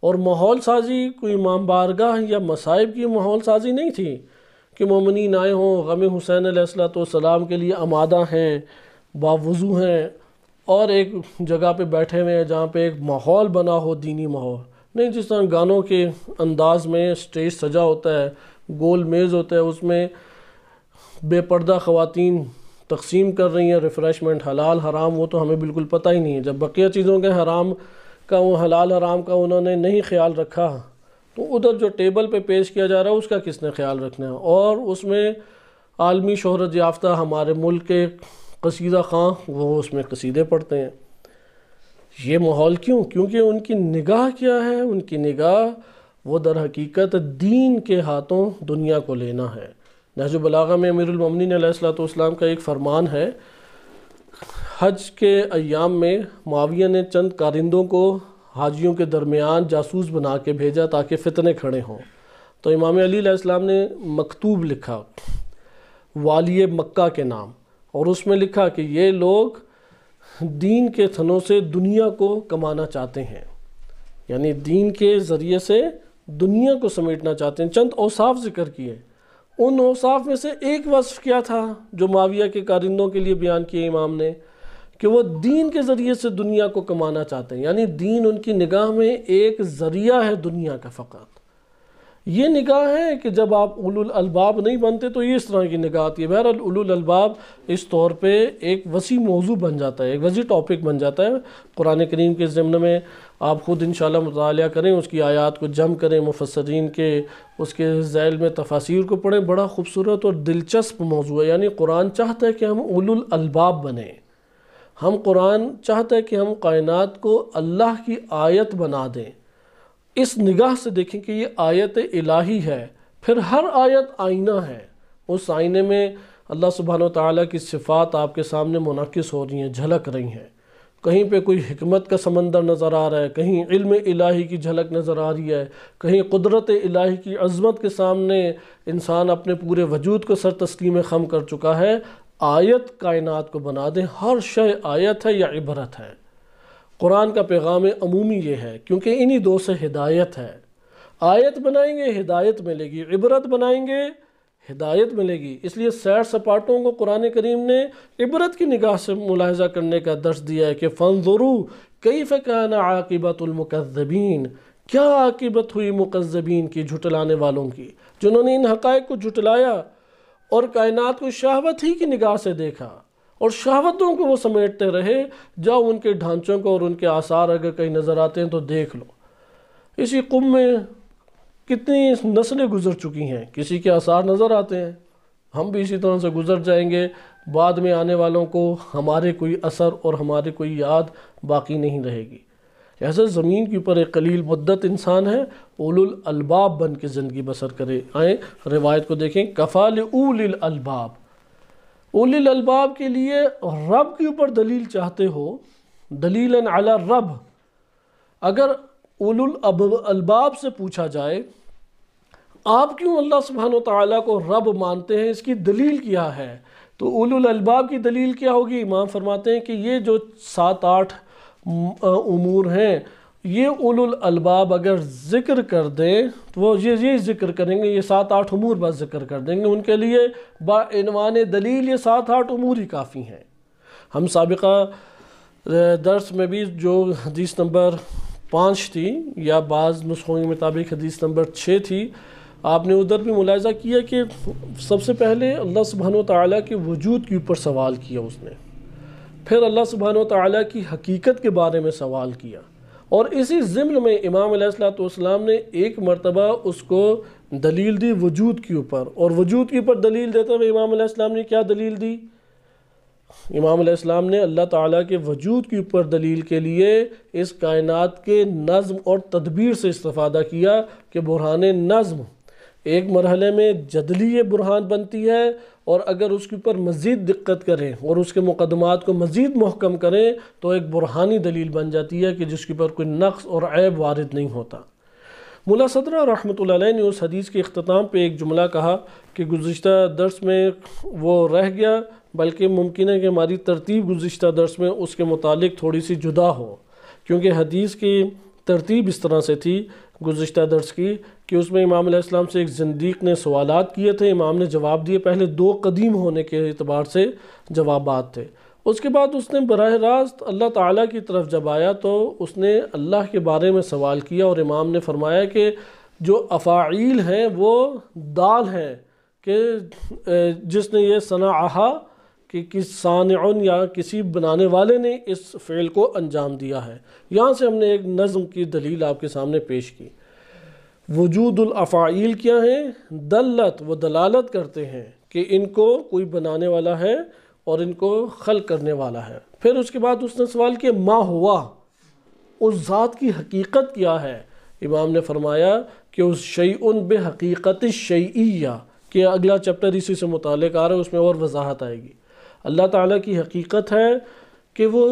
اور ماحول سازی کوئی امام بارگاہ یا مصائب کی ماحول سازی نہیں تھی کہ مومنین آئے ہوں، غم حسین علیہ السلام کے لیے آمادہ ہیں، باوضو ہیں، اور ایک جگہ پہ بیٹھے ہوئے ہیں جہاں پہ ایک ماحول بنا ہو، دینی ماحول نہیں، جس طرح گانوں کے انداز میں سٹیج سجا ہوتا ہے، گول میز ہوتا ہے، اس میں بے پردہ خواتین تقسیم کر رہی ہیں ریفریشمنٹ، حلال حرام وہ تو ہمیں بالکل پتہ ہی نہیں ہے۔ جب بقیہ چیزوں کے حرام کا، وہ حلال حرام کا انہوں نے نہیں خیال رکھا، تو ادھر جو ٹیبل پہ پیش کیا جا رہا ہے اس کا کس نے خیال رکھنا ہے؟ اور اس میں عالمی شہرت یافتہ ہمارے ملک کے قصیدہ خواں وہ اس میں قصیدے پڑھتے ہیں۔ یہ ماحول کیوں؟ کیونکہ ان کی نگاہ کیا ہے؟ ان کی نگاہ وہ در حقیقت دین کے ہاتھوں دنیا کو لینا ہے۔ نہج البلاغہ میں امیر المومنین علیہ السلام کا ایک فرمان ہے، حج کے ایام میں معاویہ نے چند کارندوں کو حاجیوں کے درمیان جاسوس بنا کے بھیجا تاکہ فتنے کھڑے ہوں، تو امام علی علیہ السلام نے مکتوب لکھا والی مکہ کے نام، اور اس میں لکھا کہ یہ لوگ دین کے تھنوں سے دنیا کو کمانا چاہتے ہیں، یعنی دین کے ذریعے سے دنیا کو سمیٹنا چاہتے ہیں۔ چند اوصاف ذکر کیے، ان اوصاف میں سے ایک وصف کیا تھا جو معاویہ کے کارندوں کے لیے بیان کیے امام نے، کہ وہ دین کے ذریعے سے دنیا کو کمانا چاہتے ہیں، یعنی دین ان کی نگاہ میں ایک ذریعہ ہے دنیا کا فقط۔ یہ نگاہ ہے کہ جب آپ اولو الالباب نہیں بنتے تو یہ اس طرح کی نگاہ آتی ہے۔ بہرحال اولو الالباب اس طور پہ ایک وسیع موضوع بن جاتا ہے، ایک وسیع ٹاپک بن جاتا ہے۔ قرآن کریم کے ضمن میں آپ خود انشاءاللہ مطالعہ کریں، اس کی آیات کو جمع کریں، مفسرین کے اس کے ذیل میں تفاسیر کو پڑھیں، بڑا خوبصورت اور دلچسپ موضوع ہے۔ یعنی قرآن چاہتا ہے کہ ہم اولو الالباب بنیں، ہم قرآن چاہتا ہے کہ ہم کائنات کو اللہ کی آیت بنا دیں، اس نگاہ سے دیکھیں کہ یہ آیت الہی ہے، پھر ہر آیت آئینہ ہے، اس آئینے میں اللہ سبحانہ وتعالیٰ کی صفات آپ کے سامنے منعکس ہو رہی ہیں، جھلک رہی ہیں، کہیں پہ کوئی حکمت کا سمندر نظر آ رہا ہے، کہیں علم الہی کی جھلک نظر آ رہی ہے، کہیں قدرت الہی کی عظمت کے سامنے انسان اپنے پورے وجود کو سر تسلیم خم کر چکا ہے۔ آیت کائنات کو بنا دیں، ہر شے آیت ہے یا عبرت ہے۔ قرآن کا پیغام عمومی یہ ہے، کیونکہ انہی دو سے ہدایت ہے۔ آیت بنائیں گے ہدایت ملے گی، عبرت بنائیں گے ہدایت ملے گی۔ اس لیے سیر سپاٹوں کو قرآن کریم نے عبرت کی نگاہ سے ملاحظہ کرنے کا درس دیا ہے کہ فانظروا کیف کان عاقبۃ المکذبین، کیا عاقبت ہوئی مکذبین کی، جھٹلانے والوں کی، جنہوں نے ان حقائق کو جھٹلایا اور کائنات کو شہوت ہی کی نگاہ سے دیکھا اور شہوتوں کو وہ سمیٹتے رہے۔ جاؤ ان کے ڈھانچوں کو اور ان کے آثار اگر کہیں نظر آتے ہیں تو دیکھ لو۔ اسی قم میں کتنی نسلیں گزر چکی ہیں، کسی کے آثار نظر آتے ہیں، ہم بھی اسی طرح سے گزر جائیں گے، بعد میں آنے والوں کو ہمارے کوئی اثر اور ہمارے کوئی یاد باقی نہیں رہے گی۔ ایسے زمین کے اوپر ایک قلیل مدت انسان ہے، اولو الالباب بن کے زندگی بسر کرے۔ آئیں روایت کو دیکھیں، کفا لأولی الالباب، اولی الالباب کے لیے رب کے اوپر دلیل چاہتے ہو، دلیلاً علی الرب، اگر اولو الالباب سے پوچھا جائے آپ کیوں اللہ سبحانہ وتعالیٰ کو رب مانتے ہیں، اس کی دلیل کیا ہے، تو اولو الالباب کی دلیل کیا ہوگی؟ امام فرماتے ہیں کہ یہ جو 7-8 امور ہیں، یہ اولو الالباب اگر ذکر کر دیں تو وہ یہ ذکر کریں گے، یہ 7-8 امور بس ذکر کر دیں گے، ان کے لیے بعنوان دلیل یہ 7-8 امور ہی کافی ہیں۔ ہم سابقہ درس میں بھی جو حدیث نمبر 5 تھی یا بعض نسخوں کے مطابق حدیث نمبر 6 تھی، آپ نے ادھر بھی ملاحظہ کیا کہ سب سے پہلے اللہ سبحانہ وتعالیٰ کے وجود کے اوپر سوال کیا اس نے، پھر اللہ سبحانہ وتعالیٰ کی حقیقت کے بارے میں سوال کیا، اور اسی ضمن میں امام علیہ السلام نے ایک مرتبہ اس کو دلیل دی وجود کے اوپر، اور وجود کے اوپر دلیل دیتے ہوئے امام علیہ السلام نے کیا دلیل دی؟ امام علیہ السلام نے اللہ تعالیٰ کے وجود کے اوپر دلیل کے لیے اس کائنات کے نظم اور تدبیر سے استفادہ کیا کہ برہان نظم ایک مرحلے میں جدلی برہان بنتی ہے، اور اگر اس کے اوپر مزید دقت کریں اور اس کے مقدمات کو مزید محکم کریں تو ایک برہانی دلیل بن جاتی ہے کہ جس کے اوپر کوئی نقص اور عیب وارد نہیں ہوتا۔ ملا صدرہ رحمۃ اللہ علیہ نے اس حدیث کے اختتام پہ ایک جملہ کہا کہ گزشتہ درس میں وہ رہ گیا، بلکہ ممکن ہے کہ ہماری ترتیب گزشتہ درس میں اس کے متعلق تھوڑی سی جدا ہو، کیونکہ حدیث کی ترتیب اس طرح سے تھی گزشتہ درس کی کہ اس میں امام علیہ السلام سے ایک زندیق نے سوالات کیے تھے، امام نے جواب دیے، پہلے 2 قدیم ہونے کے اعتبار سے جوابات تھے، اس کے بعد اس نے براہ راست اللہ تعالیٰ کی طرف جب آیا تو اس نے اللہ کے بارے میں سوال کیا، اور امام نے فرمایا کہ جو افاعیل ہیں وہ دال ہیں کہ جس نے یہ صنعہا کہ کس صانع یا کسی بنانے والے نے اس فعل کو انجام دیا ہے۔ یہاں سے ہم نے ایک نظم کی دلیل آپ کے سامنے پیش کی۔ وجود الافاعیل کیا ہیں؟ دلت، وہ دلالت کرتے ہیں کہ ان کو کوئی بنانے والا ہے اور ان کو خلق کرنے والا ہے۔ پھر اس کے بعد اس نے سوال کیا ما ہوا، اس ذات کی حقیقت کیا ہے؟ امام نے فرمایا کہ اس شیئن بحقیقت الشیئیہ، کہ اگلا چیپٹر اسی سے متعلق آ رہا ہے، اس میں اور وضاحت آئے گی۔ اللہ تعالیٰ کی حقیقت ہے کہ وہ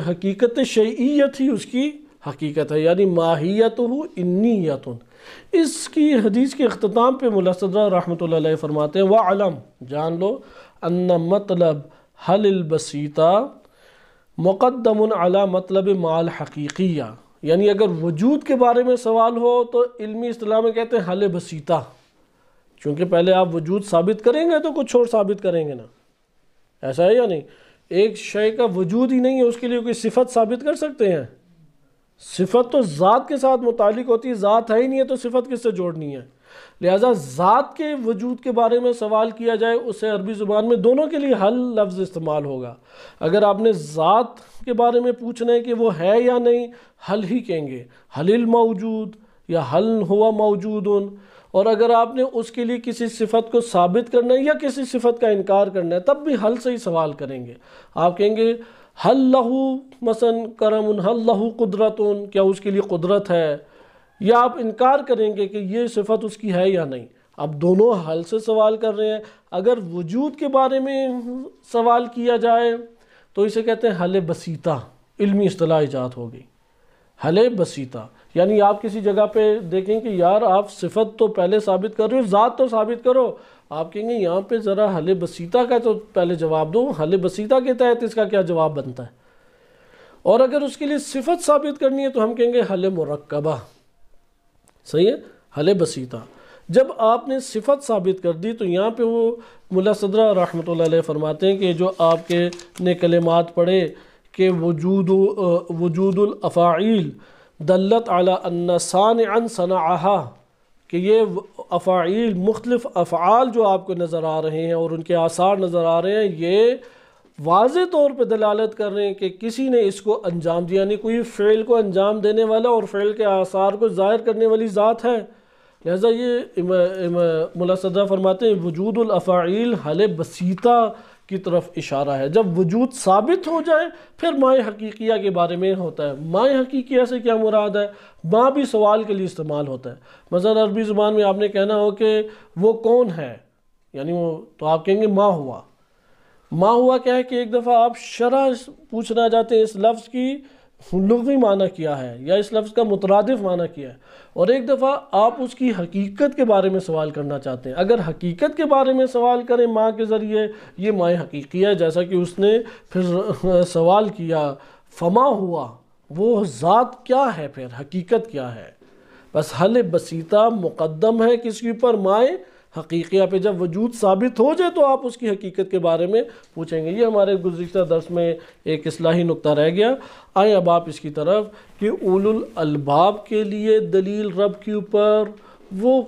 حقیقت شیئیت ہی اس کی حقیقت ہے، یعنی ماہیتہ انیت۔ اس کی حدیث کے اختتام پہ ملا صدرہ رحمۃ اللہ علیہ فرماتے ہیں وَعَلَم، جان لو ان مطلب حل البسیطہ مقدم علی مطلب مال حقیقیہ، یعنی اگر وجود کے بارے میں سوال ہو تو علمی اصطلاح میں کہتے ہیں حل بسیطہ، چونکہ پہلے آپ وجود ثابت کریں گے تو کچھ اور ثابت کریں گے نا، ایسا ہے یا نہیں؟ ایک شے کا وجود ہی نہیں ہے، اس کے لیے کوئی صفت ثابت کر سکتے ہیں؟ صفت تو ذات کے ساتھ متعلق ہوتی ہے، ذات ہے ہی نہیں ہے تو صفت کس سے جوڑنی ہے؟ لہٰذا ذات کے وجود کے بارے میں سوال کیا جائے اس سے عربی زبان میں دونوں کے لیے حل لفظ استعمال ہوگا۔ اگر آپ نے ذات کے بارے میں پوچھنا ہے کہ وہ ہے یا نہیں، حل ہی کہیں گے، حل الموجود یا حل ہوا موجود۔ اور اگر آپ نے اس کے لیے کسی صفت کو ثابت کرنا ہے یا کسی صفت کا انکار کرنا ہے تب بھی حل سے ہی سوال کریں گے۔ آپ کہیں گے حل لہو مثلا کرم، حل لہو قدرت، کیا اس کے لیے قدرت ہے؟ یا آپ انکار کریں گے کہ یہ صفت اس کی ہے یا نہیں۔ اب دونوں حل سے سوال کر رہے ہیں۔ اگر وجود کے بارے میں سوال کیا جائے تو اسے کہتے ہیں حل بسیطہ، علمی اصطلاح ایجاد ہوگی حل بسیطہ، یعنی آپ کسی جگہ پہ دیکھیں کہ یار آپ صفت تو پہلے ثابت کر رہے ہو، ذات تو ثابت کرو، آپ کہیں گے یہاں پہ ذرا حل بسیطہ کا تو پہلے جواب دو، حل بسیطہ کے تحت اس کا کیا جواب بنتا ہے۔ اور اگر اس کے لیے صفت ثابت کرنی ہے تو ہم کہیں گے حل مرکبہ، صحیح ہے، حل بسیطہ۔ جب آپ نے صفت ثابت کر دی تو یہاں پہ وہ ملا صدرہ رحمۃ اللہ علیہ فرماتے ہیں کہ جو آپ کے نے کلمات پڑھے کہ وجود الافاعیل دلت علی ان صانعا صنعہا، کہ یہ افاعیل مختلف افعال جو آپ کو نظر آ رہے ہیں اور ان کے آثار نظر آ رہے ہیں، یہ واضح طور پہ دلالت کر رہے ہیں کہ کسی نے اس کو انجام دیا، یعنی کوئی فعل کو انجام دینے والا اور فعل کے آثار کو ظاہر کرنے والی ذات ہے۔ لہذا یہ ملا صدرہ فرماتے ہیں وجود الافاعیل حل بسیطہ کی طرف اشارہ ہے۔ جب وجود ثابت ہو جائے پھر مائے حقیقیہ کے بارے میں ہوتا ہے۔ مائے حقیقیہ سے کیا مراد ہے؟ ماں بھی سوال کے لیے استعمال ہوتا ہے۔ مثلا عربی زبان میں آپ نے کہنا ہو کہ وہ کون ہے، یعنی وہ تو آپ کہیں گے ماں ہوا۔ ماں ہوا کیا ہے کہ ایک دفعہ آپ شرح پوچھنا چاہتے ہیں اس لفظ کی لغوی معنی کیا ہے یا اس لفظ کا مترادف معنی کیا ہے، اور ایک دفعہ آپ اس کی حقیقت کے بارے میں سوال کرنا چاہتے ہیں۔ اگر حقیقت کے بارے میں سوال کریں ماں کے ذریعے، یہ ماں حقیقی ہے، جیسا کہ اس نے پھر سوال کیا فما ہوا، وہ ذات کیا ہے، پھر حقیقت کیا ہے۔ بس حل بسیطہ مقدم ہے کس کے اوپر؟ ماں حقیقیہ پہ جب وجود ثابت ہو جائے تو آپ اس کی حقیقت کے بارے میں پوچھیں گے۔ یہ ہمارے گزشتہ درس میں ایک اصلاحی نقطہ رہ گیا۔ آئیں اب آپ اس کی طرف کہ اولو الالباب کے لیے دلیل رب کے اوپر وہ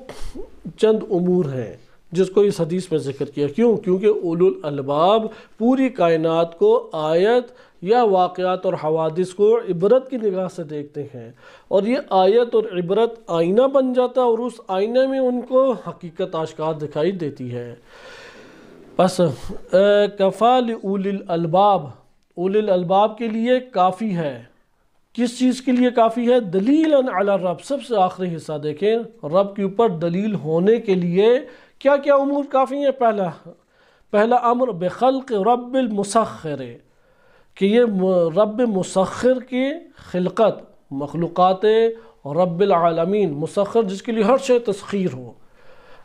چند امور ہیں جس کو اس حدیث میں ذکر کیا۔ کیوں؟ کیونکہ اولو الالباب پوری کائنات کو آیت یا واقعات اور حوادث کو عبرت کی نگاہ سے دیکھتے ہیں، اور یہ آیت اور عبرت آئینہ بن جاتا ہے، اور اس آئینہ میں ان کو حقیقت آشکار دکھائی دیتی ہے۔ پس کفا لأولی الالباب، اولی الالباب کے لیے کافی ہے۔ کس چیز کے لیے کافی ہے؟ دلیلا علی الرب۔ سب سے آخری حصہ دیکھیں، رب کے اوپر دلیل ہونے کے لیے کیا کیا امور کافی ہیں؟ پہلا امر بخلق رب المسخر، کہ یہ رب مسخر کی خلقت، مخلوقات رب العالمین، مسخر جس کے لیے ہر شے تسخیر ہو۔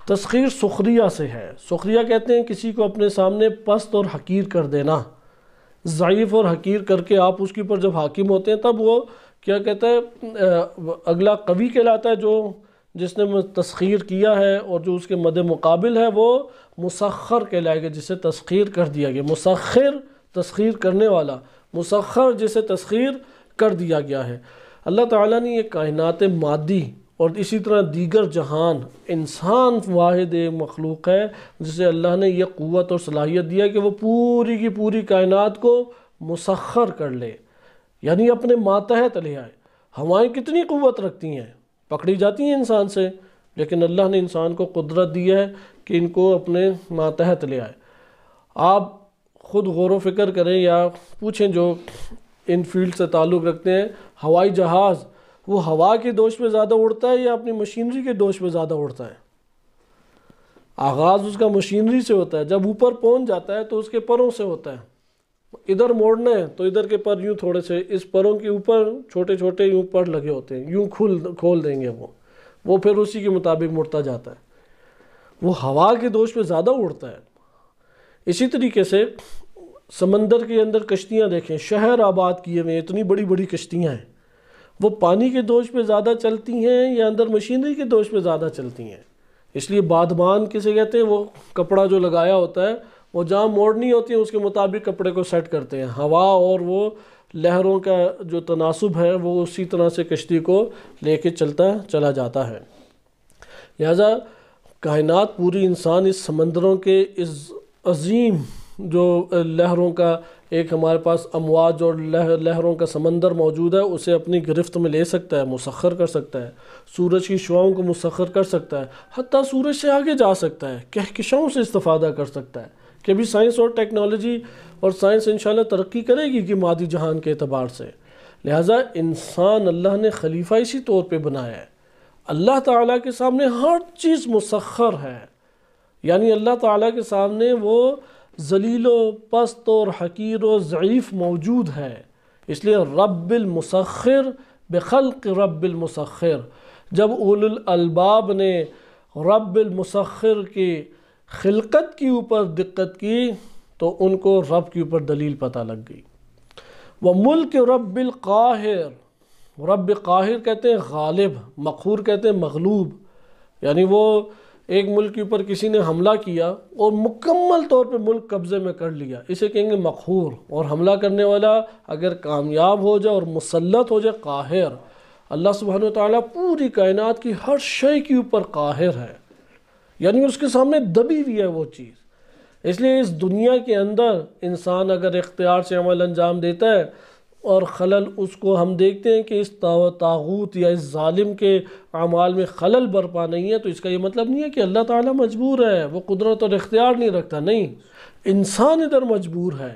تسخیر سخریہ سے ہے۔ سخریہ کہتے ہیں کسی کو اپنے سامنے پست اور حقیر کر دینا، ضعیف اور حقیر کر کے آپ اس کے اوپر جب حاکم ہوتے ہیں تب وہ کیا کہتا ہے، اگلا قوی کہلاتا ہے جو جس نے تسخیر کیا ہے، اور جو اس کے مد مقابل ہے وہ مسخر کہلائے گا جسے تسخیر کر دیا گیا۔ مسخر تسخیر کرنے والا، مسخر جسے تسخیر کر دیا گیا ہے۔ اللہ تعالیٰ نے یہ کائنات مادی اور اسی طرح دیگر جہان، انسان واحد مخلوق ہے جسے اللہ نے یہ قوت اور صلاحیت دیا کہ وہ پوری کی پوری کائنات کو مسخر کر لے، یعنی اپنے ماتحت لے آئے۔ ہوائیں کتنی قوت رکھتی ہیں، پکڑی جاتی ہیں انسان سے، لیکن اللہ نے انسان کو قدرت دی ہے کہ ان کو اپنے ماتحت لے آئے۔ آپ خود غور و فکر کریں یا پوچھیں جو ان فیلڈ سے تعلق رکھتے ہیں، ہوائی جہاز وہ ہوا کے دوش پہ زیادہ اڑتا ہے یا اپنی مشینری کے دوش پہ زیادہ اڑتا ہے؟ آغاز اس کا مشینری سے ہوتا ہے، جب اوپر پہنچ جاتا ہے تو اس کے پروں سے ہوتا ہے۔ ادھر موڑنا ہے تو ادھر کے پر یوں تھوڑے سے اس پروں کے اوپر چھوٹے چھوٹے یوں پر لگے ہوتے ہیں، یوں کھول دیں گے وہ پھر اسی کے مطابق مڑتا جاتا ہے۔ وہ ہوا کے دوش پہ زیادہ اڑتا ہے۔ اسی طریقے سے سمندر کے اندر کشتیاں دیکھیں، شہر آباد کیے ہوئے اتنی بڑی بڑی کشتیاں ہیں، وہ پانی کے دوش پہ زیادہ چلتی ہیں یا اندر مشینری کے دوش پہ زیادہ چلتی ہیں؟ اس لیے بادمان کسے کہتے ہیں؟ وہ کپڑا جو لگایا ہوتا ہے، وہ جہاں موڑنی ہوتی ہے اس کے مطابق کپڑے کو سیٹ کرتے ہیں۔ ہوا اور وہ لہروں کا جو تناسب ہے وہ اسی طرح سے کشتی کو لے کے چلا جاتا ہے۔ لہذا کائنات پوری انسان اس سمندروں کے اس عظیم جو لہروں کا ایک ہمارے پاس امواج اور لہروں کا سمندر موجود ہے، اسے اپنی گرفت میں لے سکتا ہے، مسخر کر سکتا ہے، سورج کی شعاؤں کو مسخر کر سکتا ہے، حتیٰ سورج سے آگے جا سکتا ہے، کہکشاؤں سے استفادہ کر سکتا ہے۔ کہ ابھی سائنس اور ٹیکنالوجی اور سائنس انشاءاللہ ترقی کرے گی کہ مادی جہان کے اعتبار سے، لہٰذا انسان اللہ نے خلیفہ اسی طور پہ بنایا ہے۔ اللہ تعالیٰ کے سامنے ہر چیز مسخر ہے، یعنی اللہ تعالیٰ کے سامنے وہ ذلیل و پست اور حقیر و ضعیف موجود ہے۔ اس لیے رب المسخر بخلق رب المسخر، جب اولو الالباب نے رب المسخر کی خلقت کے اوپر دقت کی تو ان کو رب کے اوپر دلیل پتہ لگ گئی۔ وملک رب القاہر، رب قاہر کہتے ہیں غالب، مقہور کہتے ہیں مغلوب، یعنی وہ ایک ملک کے اوپر کسی نے حملہ کیا اور مکمل طور پہ ملک قبضے میں کر لیا، اسے کہیں گے مقہور۔ اور حملہ کرنے والا اگر کامیاب ہو جائے اور مسلط ہو جائے، قاہر۔ اللہ سبحانہ وتعالیٰ پوری کائنات کی ہر شے کے اوپر قاہر ہے، یعنی اس کے سامنے دبی ہوئی ہے وہ چیز۔ اس لیے اس دنیا کے اندر انسان اگر اختیار سے عمل انجام دیتا ہے اور خلل اس کو ہم دیکھتے ہیں کہ اس طاغوت یا اس ظالم کے اعمال میں خلل برپا نہیں ہے، تو اس کا یہ مطلب نہیں ہے کہ اللہ تعالیٰ مجبور ہے، وہ قدرت اور اختیار نہیں رکھتا، نہیں، انسان ادھر مجبور ہے۔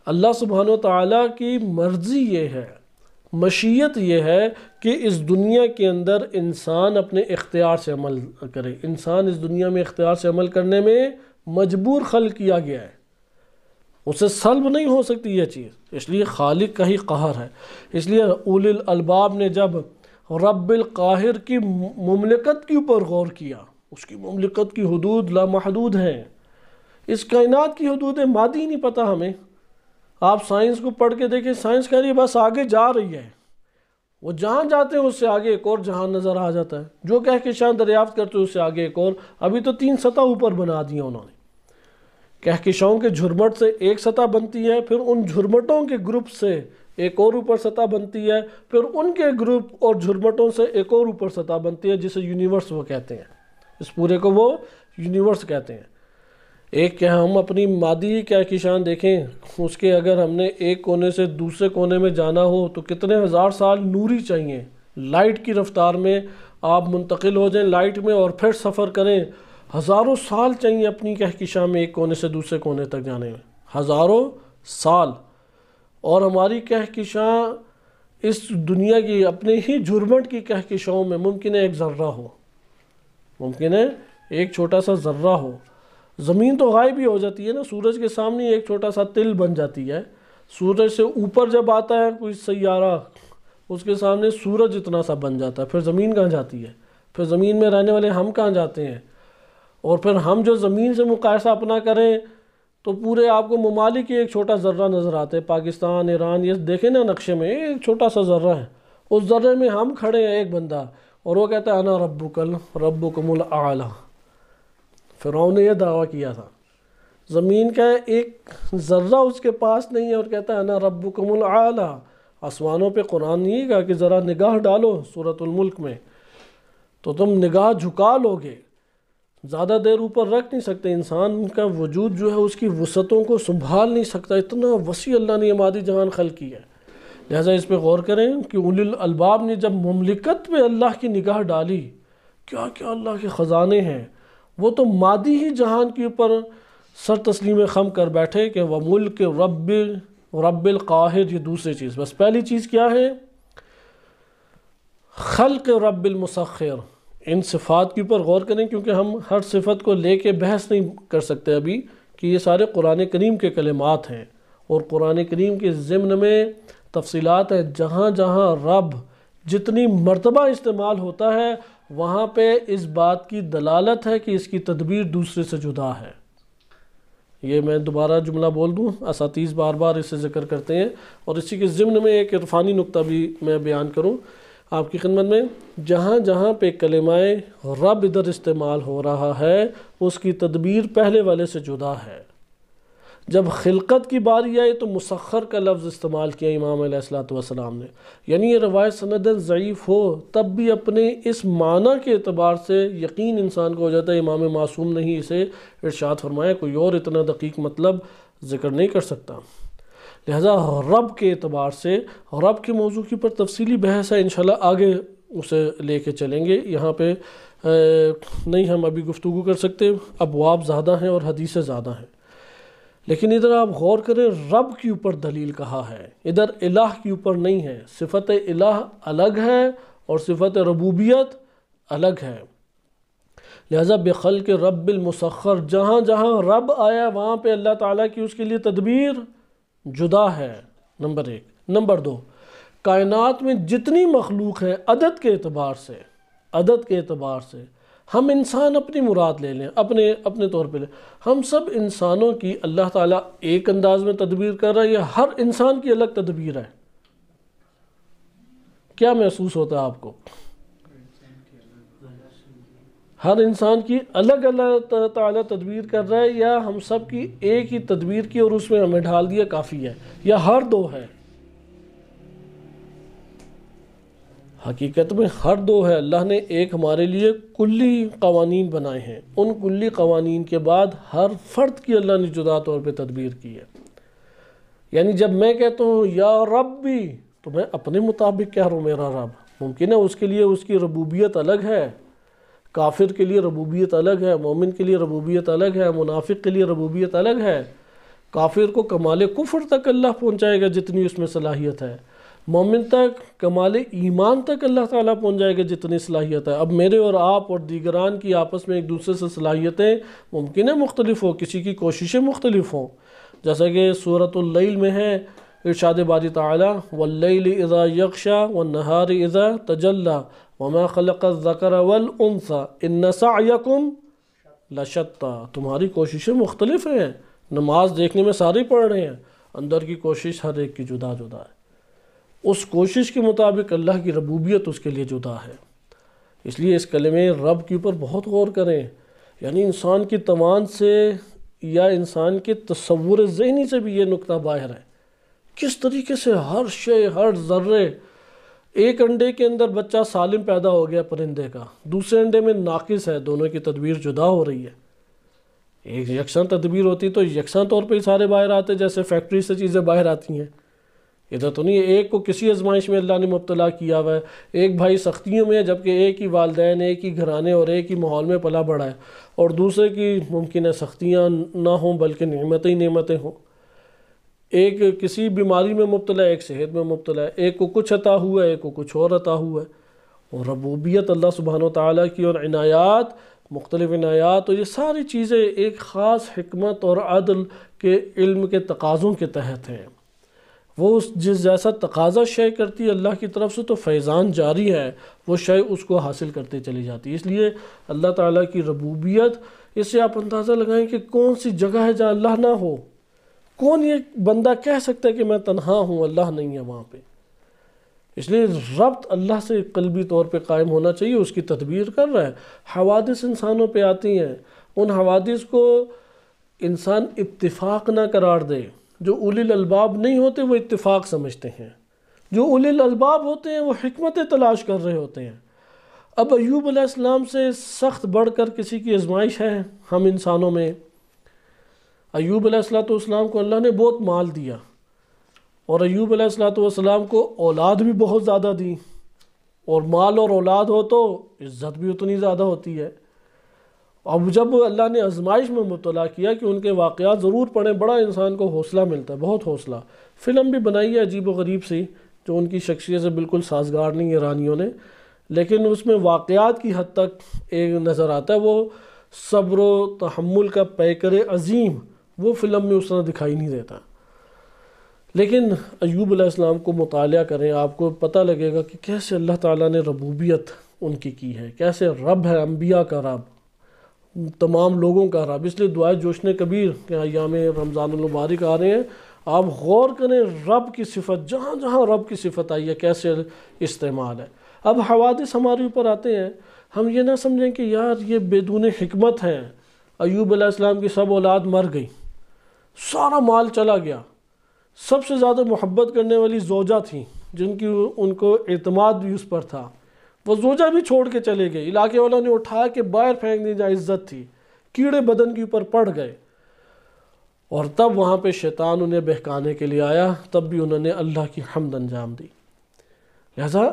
اللہ سبحانہ وتعالیٰ کی مرضی یہ ہے، مشیت یہ ہے کہ اس دنیا کے اندر انسان اپنے اختیار سے عمل کرے۔ انسان اس دنیا میں اختیار سے عمل کرنے میں مجبور خلق کیا گیا ہے، اسے سلب نہیں ہو سکتی یہ چیز، اس لیے خالق کا ہی قہر ہے۔ اس لیے اولی الالباب نے جب رب القاہر کی مملکت کے اوپر غور کیا، اس کی مملکت کی حدود لامحدود ہیں، اس کائنات کی حدود مادی نہیں پتہ ہمیں۔ آپ سائنس کو پڑھ کے دیکھیں، سائنس کہہ رہی ہے بس آگے جا رہی ہے، وہ جہاں جاتے ہیں اس سے آگے ایک اور جہان نظر آ جاتا ہے، جو کہکشاں دریافت کرتے ہیں اس سے آگے ایک اور. ابھی تو 3 سطح اوپر بنا دیا انہوں نے. کہکشاؤں کے جھرمٹ سے ایک سطح بنتی ہے، پھر ان جھرمٹوں کے گروپ سے ایک اور اوپر سطح بنتی ہے، پھر ان کے گروپ اور جھرمٹوں سے ایک اور اوپر سطح بنتی ہے، جسے یونیورس وہ کہتے ہیں. اس پورے کو وہ یونیورس کہتے ہیں. ایک کہ ہم اپنی مادی کہکشاں دیکھیں، اس کے اگر ہم نے ایک کونے سے دوسرے کونے میں جانا ہو تو کتنے ہزار سال نوری چاہیے. لائٹ کی رفتار میں آپ منتقل ہو جائیں لائٹ میں اور پھر سفر کریں، ہزاروں سال چاہیے اپنی کہکشاں میں ایک کونے سے دوسرے کونے تک جانے میں، ہزاروں سال. اور ہماری کہکشاں اس دنیا کی اپنے ہی جھرمٹ کی کہکشاؤں میں ممکن ہے ایک ذرہ ہو، ممکن ہے ایک چھوٹا سا ذرہ ہو. زمین تو غائب ہی ہو جاتی ہے نا، سورج کے سامنے ایک چھوٹا سا تل بن جاتی ہے. سورج سے اوپر جب آتا ہے کوئی سیارہ، اس کے سامنے سورج اتنا سا بن جاتا ہے. پھر زمین کہاں جاتی ہے؟ پھر زمین میں رہنے والے ہم کہاں جاتے ہیں؟ اور پھر ہم جو زمین سے مقایسہ اپنا کریں تو پورے آپ کو ممالک ایک چھوٹا ذرہ نظر آتے ہیں. پاکستان، ایران، یہ دیکھیں نا نقشے میں ایک چھوٹا سا ذرہ ہے. اس ذرے میں ہم کھڑے ہیں ایک بندہ، اور وہ کہتا ہے انا ربکم الاعلی. فرعون نے یہ دعویٰ کیا تھا. زمین کا ایک ذرہ اس کے پاس نہیں ہے اور کہتا ہے انا ربکم الاعلی. آسمانوں پہ قرآن نہیں کہا کہ ذرا نگاہ ڈالو سورۃ الملک میں تو تم نگاہ جھکا لو گے، زیادہ دیر اوپر رکھ نہیں سکتے. انسان کا وجود جو ہے اس کی وسعتوں کو سنبھال نہیں سکتا، اتنا وسیع اللہ نے یہ مادی جہان خلق کی ہے. لہٰذا اس پہ غور کریں کہ اولی الالباب نے جب مملکت پہ اللہ کی نگاہ ڈالی، کیا کیا اللہ کے خزانے ہیں. وہ تو مادی ہی جہان کے اوپر سر تسلیم خم کر بیٹھے کہ وہ ملک رب القاہر. یہ دوسری چیز. بس پہلی چیز کیا ہے؟ خلق رب المسخر. ان صفات کے اوپر غور کریں، کیونکہ ہم ہر صفت کو لے کے بحث نہیں کر سکتے ابھی، کہ یہ سارے قرآن کریم کے کلمات ہیں اور قرآن کریم کے ضمن میں تفصیلات ہیں. جہاں جہاں رب جتنی مرتبہ استعمال ہوتا ہے وہاں پہ اس بات کی دلالت ہے کہ اس کی تدبیر دوسرے سے جدا ہے. یہ میں دوبارہ جملہ بول دوں، اساتذہ بار بار اسے ذکر کرتے ہیں. اور اسی کے ضمن میں ایک عرفانی نقطہ بھی میں بیان کروں آپ کی خدمت میں. جہاں جہاں پہ کلمہ رب ادھر استعمال ہو رہا ہے اس کی تدبیر پہلے والے سے جدا ہے. جب خلقت کی باری آئی تو مسخر کا لفظ استعمال کیا امام علیہ السلام نے. یعنی یہ روایت سندن ضعیف ہو تب بھی اپنے اس معنی کے اعتبار سے یقین انسان کو ہو جاتا ہے امام معصوم نے ہی اسے ارشاد فرمایا، کوئی اور اتنا دقیق مطلب ذکر نہیں کر سکتا. لہذا رب کے اعتبار سے رب کے موضوع کی پر تفصیلی بحث ہے، انشاءاللہ آگے اسے لے کے چلیں گے. یہاں پہ نہیں ہم ابھی گفتگو کر سکتے، ابواب زیادہ ہیں اور حدیثیں زیادہ ہیں. لیکن ادھر آپ غور کریں، رب کے اوپر دلیل کہا ہے، ادھر الہ کے اوپر نہیں ہے. صفت الہ الگ ہے اور صفت ربوبیت الگ ہے. لہذا بخلق رب المسخر، جہاں جہاں رب آیا وہاں پہ اللہ تعالیٰ کی اس کے لیے تدبیر جدا ہے. نمبر 1. نمبر 2، کائنات میں جتنی مخلوق ہے عدد کے اعتبار سے ہم انسان اپنی مراد لے لیں، اپنے طور پہ لیں، ہم سب انسانوں کی اللہ تعالیٰ ایک انداز میں تدبیر کر رہا ہے یا ہر انسان کی الگ تدبیر ہے؟ کیا محسوس ہوتا ہے آپ کو؟ ہر انسان کی الگ اللہ تعالیٰ تدبیر کر رہا ہے یا ہم سب کی ایک ہی تدبیر کی اور اس میں ہمیں ڈھال دیا کافی ہے، یا ہر دو ہے؟ حقیقت میں ہر دو ہے. اللہ نے ایک ہمارے لیے کلی قوانین بنائے ہیں، ان کلی قوانین کے بعد ہر فرد کی اللہ نے جدا طور پہ تدبیر کی ہے. یعنی جب میں کہتا ہوں یا ربی تو میں اپنے مطابق کہہ رہا ہوں میرا رب. ممکن ہے اس کے لیے اس کی ربوبیت الگ ہے، کافر کے لیے ربوبیت الگ ہے، مومن کے لیے ربوبیت الگ ہے، منافق کے لیے ربوبیت الگ ہے. کافر کو کمال کفر تک اللہ پہنچائے گا جتنی اس میں صلاحیت ہے، مومن تک کمال ایمان تک اللہ تعالیٰ پہنچ جائے گا جتنی صلاحیت ہے. اب میرے اور آپ اور دیگران کی آپس میں ایک دوسرے سے صلاحیتیں ممکن ہے مختلف ہوں، کسی کی کوششیں مختلف ہوں. جیسا کہ سورۃ اللیل میں ہے ارشاد باری تعالیٰ واللیل اذا یغشا والنہار اذا تجلی وما خلق الذکر والانثی ان سعیکم لشتی. تمہاری کوششیں مختلف ہیں، نماز دیکھنے میں سارے پڑھ رہے ہیں، اندر کی کوشش ہر ایک کی جدا جدا ہے. اس کوشش کے مطابق اللہ کی ربوبیت اس کے لیے جدا ہے۔ اس لیے اس کلمے رب کے اوپر بہت غور کریں، یعنی انسان کی توان سے یا انسان کے تصور ذہنی سے بھی یہ نقطہ باہر ہے، کس طریقے سے ہر شے، ہر ذرے، ایک انڈے کے اندر بچہ سالم پیدا ہو گیا پرندے کا، دوسرے انڈے میں ناقص ہے، دونوں کی تدبیر جدا ہو رہی ہے۔ ایک یکساں تدبیر ہوتی تو یکساں طور پہ ہی سارے باہر آتے، جیسے فیکٹری سے چیزیں باہر آتی ہیں۔ ادھر تو نہیں، ایک کو کسی آزمائش میں اللہ نے مبتلا کیا ہوا ہے، ایک بھائی سختیوں میں ہے جبکہ ایک ہی والدین، ایک ہی گھرانے اور ایک ہی ماحول میں پلا بڑھا ہے، اور دوسرے کی ممکن ہے سختیاں نہ ہوں بلکہ نعمتیں ہی نعمتیں ہوں۔ ایک کسی بیماری میں مبتلا ہے، ایک صحت میں مبتلا ہے، ایک کو کچھ عطا ہوا ہے، ایک کو کچھ اور عطا ہوا ہے۔ اور ربوبیت اللہ سبحانہ و تعالیٰ کی اور عنایات، مختلف عنایات، اور یہ ساری چیزیں ایک خاص حکمت اور عدل کے علم کے تقاضوں کے تحت ہیں۔ وہ جس جیسا تقاضا شے کرتی ہے اللہ کی طرف سے تو فیضان جاری ہے، وہ شے اس کو حاصل کرتے چلی جاتی ہے۔ اس لیے اللہ تعالیٰ کی ربوبیت، اس سے آپ اندازہ لگائیں کہ کون سی جگہ ہے جہاں اللہ نہ ہو۔ کون یہ بندہ کہہ سکتا ہے کہ میں تنہا ہوں، اللہ نہیں ہے وہاں پہ؟ اس لیے ربط اللہ سے قلبی طور پہ قائم ہونا چاہیے، اس کی تدبیر کر رہا ہے۔ حوادث انسانوں پہ آتی ہیں، ان حوادث کو انسان اتفاق نہ قرار دے۔ جو اولی الالباب نہیں ہوتے وہ اتفاق سمجھتے ہیں، جو اولی الالباب ہوتے ہیں وہ حکمتیں تلاش کر رہے ہوتے ہیں۔ اب ایوب علیہ السلام سے سخت بڑھ کر کسی کی آزمائش ہے ہم انسانوں میں؟ ایوب علیہ السلام کو اللہ نے بہت مال دیا، اور ایوب علیہ السلام کو اولاد بھی بہت زیادہ دی، اور مال اور اولاد ہو تو عزت بھی اتنی زیادہ ہوتی ہے۔ اب جب اللہ نے آزمائش میں مبتلا کیا کہ ان کے واقعات ضرور پڑھیں، بڑا انسان کو حوصلہ ملتا ہے، بہت حوصلہ۔ فلم بھی بنائی ہے عجیب و غریب سی، جو ان کی شخصیت سے بالکل سازگار نہیں ایرانیوں نے، لیکن اس میں واقعات کی حد تک ایک نظر آتا ہے۔ وہ صبر و تحمل کا پیکر عظیم وہ فلم میں اس طرح دکھائی نہیں دیتا۔ لیکن ایوب علیہ السلام کو مطالعہ کریں، آپ کو پتہ لگے گا کہ کیسے اللہ تعالیٰ نے ربوبیت ان کی ہے، کیسے رب ہے، انبیاء کا رب، تمام لوگوں کا رب۔ اس لیے دعائے جوشن کبیر کہ ایام رمضان المبارک آ رہے ہیں، آپ غور کریں رب کی صفت، جہاں جہاں رب کی صفت آئی ہے کیسے استعمال ہے۔ اب حوادث ہمارے اوپر آتے ہیں، ہم یہ نہ سمجھیں کہ یار یہ بدون حکمت ہے۔ ایوب علیہ السلام کی سب اولاد مر گئی، سارا مال چلا گیا، سب سے زیادہ محبت کرنے والی زوجہ تھیں جن کی ان کو اعتماد بھی اس پر تھا، وہ زوجہ بھی چھوڑ کے چلے گئے، علاقے والوں نے اٹھا کے باہر پھینک دی جہاں عزت تھی، کیڑے بدن کے اوپر پڑ گئے۔ اور تب وہاں پہ شیطان انہیں بہکانے کے لیے آیا، تب بھی انہوں نے اللہ کی حمد انجام دی۔ لہذا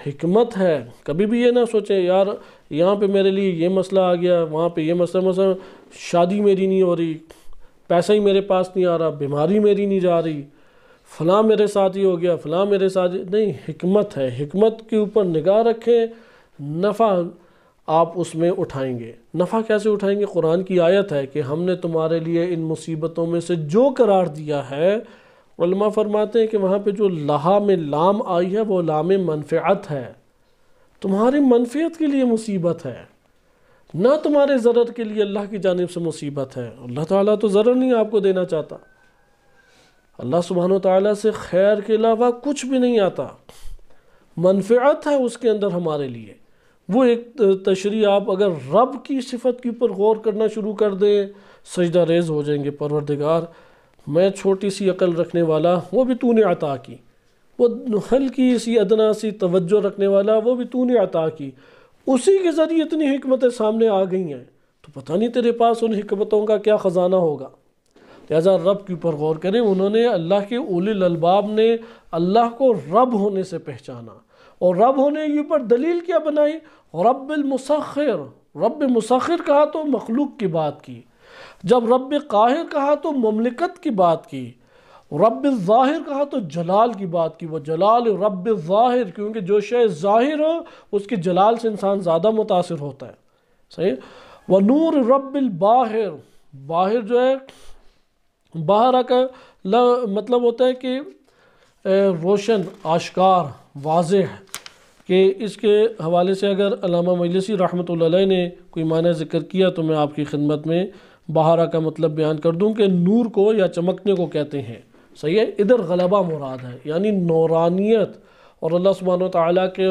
حکمت ہے، کبھی بھی یہ نہ سوچیں یار یہاں پہ میرے لیے یہ مسئلہ آ گیا، وہاں پہ یہ مسئلہ شادی میری نہیں ہو رہی، پیسہ ہی میرے پاس نہیں آ رہا، بیماری میری نہیں جا رہی، فلاں میرے ساتھ ہی ہو گیا، فلاں میرے ساتھ نہیں۔ حکمت ہے، حکمت کے اوپر نگاہ رکھیں، نفع آپ اس میں اٹھائیں گے۔ نفع کیسے اٹھائیں گے؟ قرآن کی آیت ہے کہ ہم نے تمہارے لیے ان مصیبتوں میں سے جو قرار دیا ہے، علماء فرماتے ہیں کہ وہاں پہ جو لہا میں لام آئی ہے وہ لام منفعت ہے، تمہاری منفعت کے لیے مصیبت ہے، نہ تمہارے ضرر کے لیے اللہ کی جانب سے مصیبت ہے۔ اللہ تعالیٰ تو ضرر نہیں آپ کو دینا چاہتا، اللہ سبحانہ و تعالیٰ سے خیر کے علاوہ کچھ بھی نہیں آتا، منفعت ہے اس کے اندر ہمارے لیے۔ وہ ایک تشریح آپ اگر رب کی صفت کے اوپر غور کرنا شروع کر دیں، سجدہ ریز ہو جائیں گے۔ پروردگار میں چھوٹی سی عقل رکھنے والا، وہ بھی تو نے عطا کی، وہ ہلکی سی ادنا سی توجہ رکھنے والا، وہ بھی تو نے عطا کی، اسی کے ذریعے اتنی حکمتیں سامنے آ گئی ہیں، تو پتہ نہیں تیرے پاس ان حکمتوں کا کیا خزانہ ہوگا۔ لہذا رب کے اوپر غور کریں۔ انہوں نے اللہ کے اولی الالباب نے اللہ کو رب ہونے سے پہچانا، اور رب ہونے کے اوپر دلیل کیا بنائی؟ رب المسخر۔ رب مسخر کہا تو مخلوق کی بات کی، جب رب قاہر کہا تو مملکت کی بات کی، رب الظاہر کہا تو جلال کی بات کی۔ وہ جلال رب الظاہر، کیونکہ جو شے ظاہر ہو اس کے جلال سے انسان زیادہ متاثر ہوتا ہے، صحیح۔ وَنُور رب الباہر، باہر جو ہے باہر کا مطلب ہوتا ہے کہ روشن، آشکار، واضح، کہ اس کے حوالے سے اگر علامہ مجلسی رحمۃ اللہ علیہ نے کوئی معنی ذکر کیا تو میں آپ کی خدمت میں باہرہ کا مطلب بیان کر دوں کہ نور کو یا چمکنے کو کہتے ہیں، صحیح ہے، ادھر غلبہ مراد ہے، یعنی نورانیت اور اللہ سبحانہ وتعالیٰ کے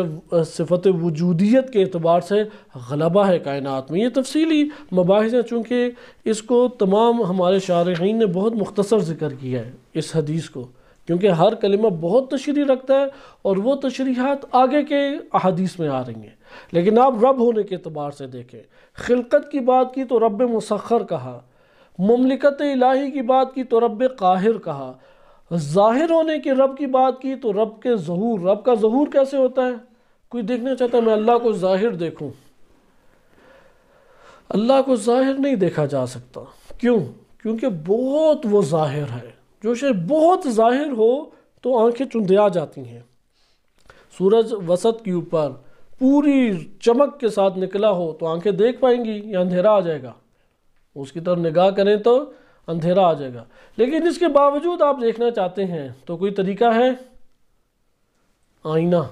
صفت وجودیت کے اعتبار سے غلبہ ہے کائنات میں۔ یہ تفصیلی مباحث ہیں، چونکہ اس کو تمام ہمارے شارحین نے بہت مختصر ذکر کیا ہے اس حدیث کو، کیونکہ ہر کلمہ بہت تشریح رکھتا ہے اور وہ تشریحات آگے کے احادیث میں آ رہی ہیں۔ لیکن آپ رب ہونے کے اعتبار سے دیکھیں، خلقت کی بات کی تو رب مسخر کہا، مملکت الہی کی بات کی تو رب قاہر کہا، ظاہر ہونے کی رب کی بات کی تو رب کے ظہور، رب کا ظہور کیسے ہوتا ہے؟ کوئی دیکھنا چاہتا ہے میں اللہ کو ظاہر دیکھوں، اللہ کو ظاہر نہیں دیکھا جا سکتا۔ کیوں؟ کیونکہ بہت وہ ظاہر ہے، جو شے بہت ظاہر ہو تو آنکھیں چندیا جاتی ہیں۔ سورج وسط کے اوپر پوری چمک کے ساتھ نکلا ہو تو آنکھیں دیکھ پائیں گی یا اندھیرا آ جائے گا؟ اس کی طرف نگاہ کریں تو اندھیرا آ جائے گا۔ لیکن اس کے باوجود آپ دیکھنا چاہتے ہیں تو کوئی طریقہ ہے؟ آئینہ،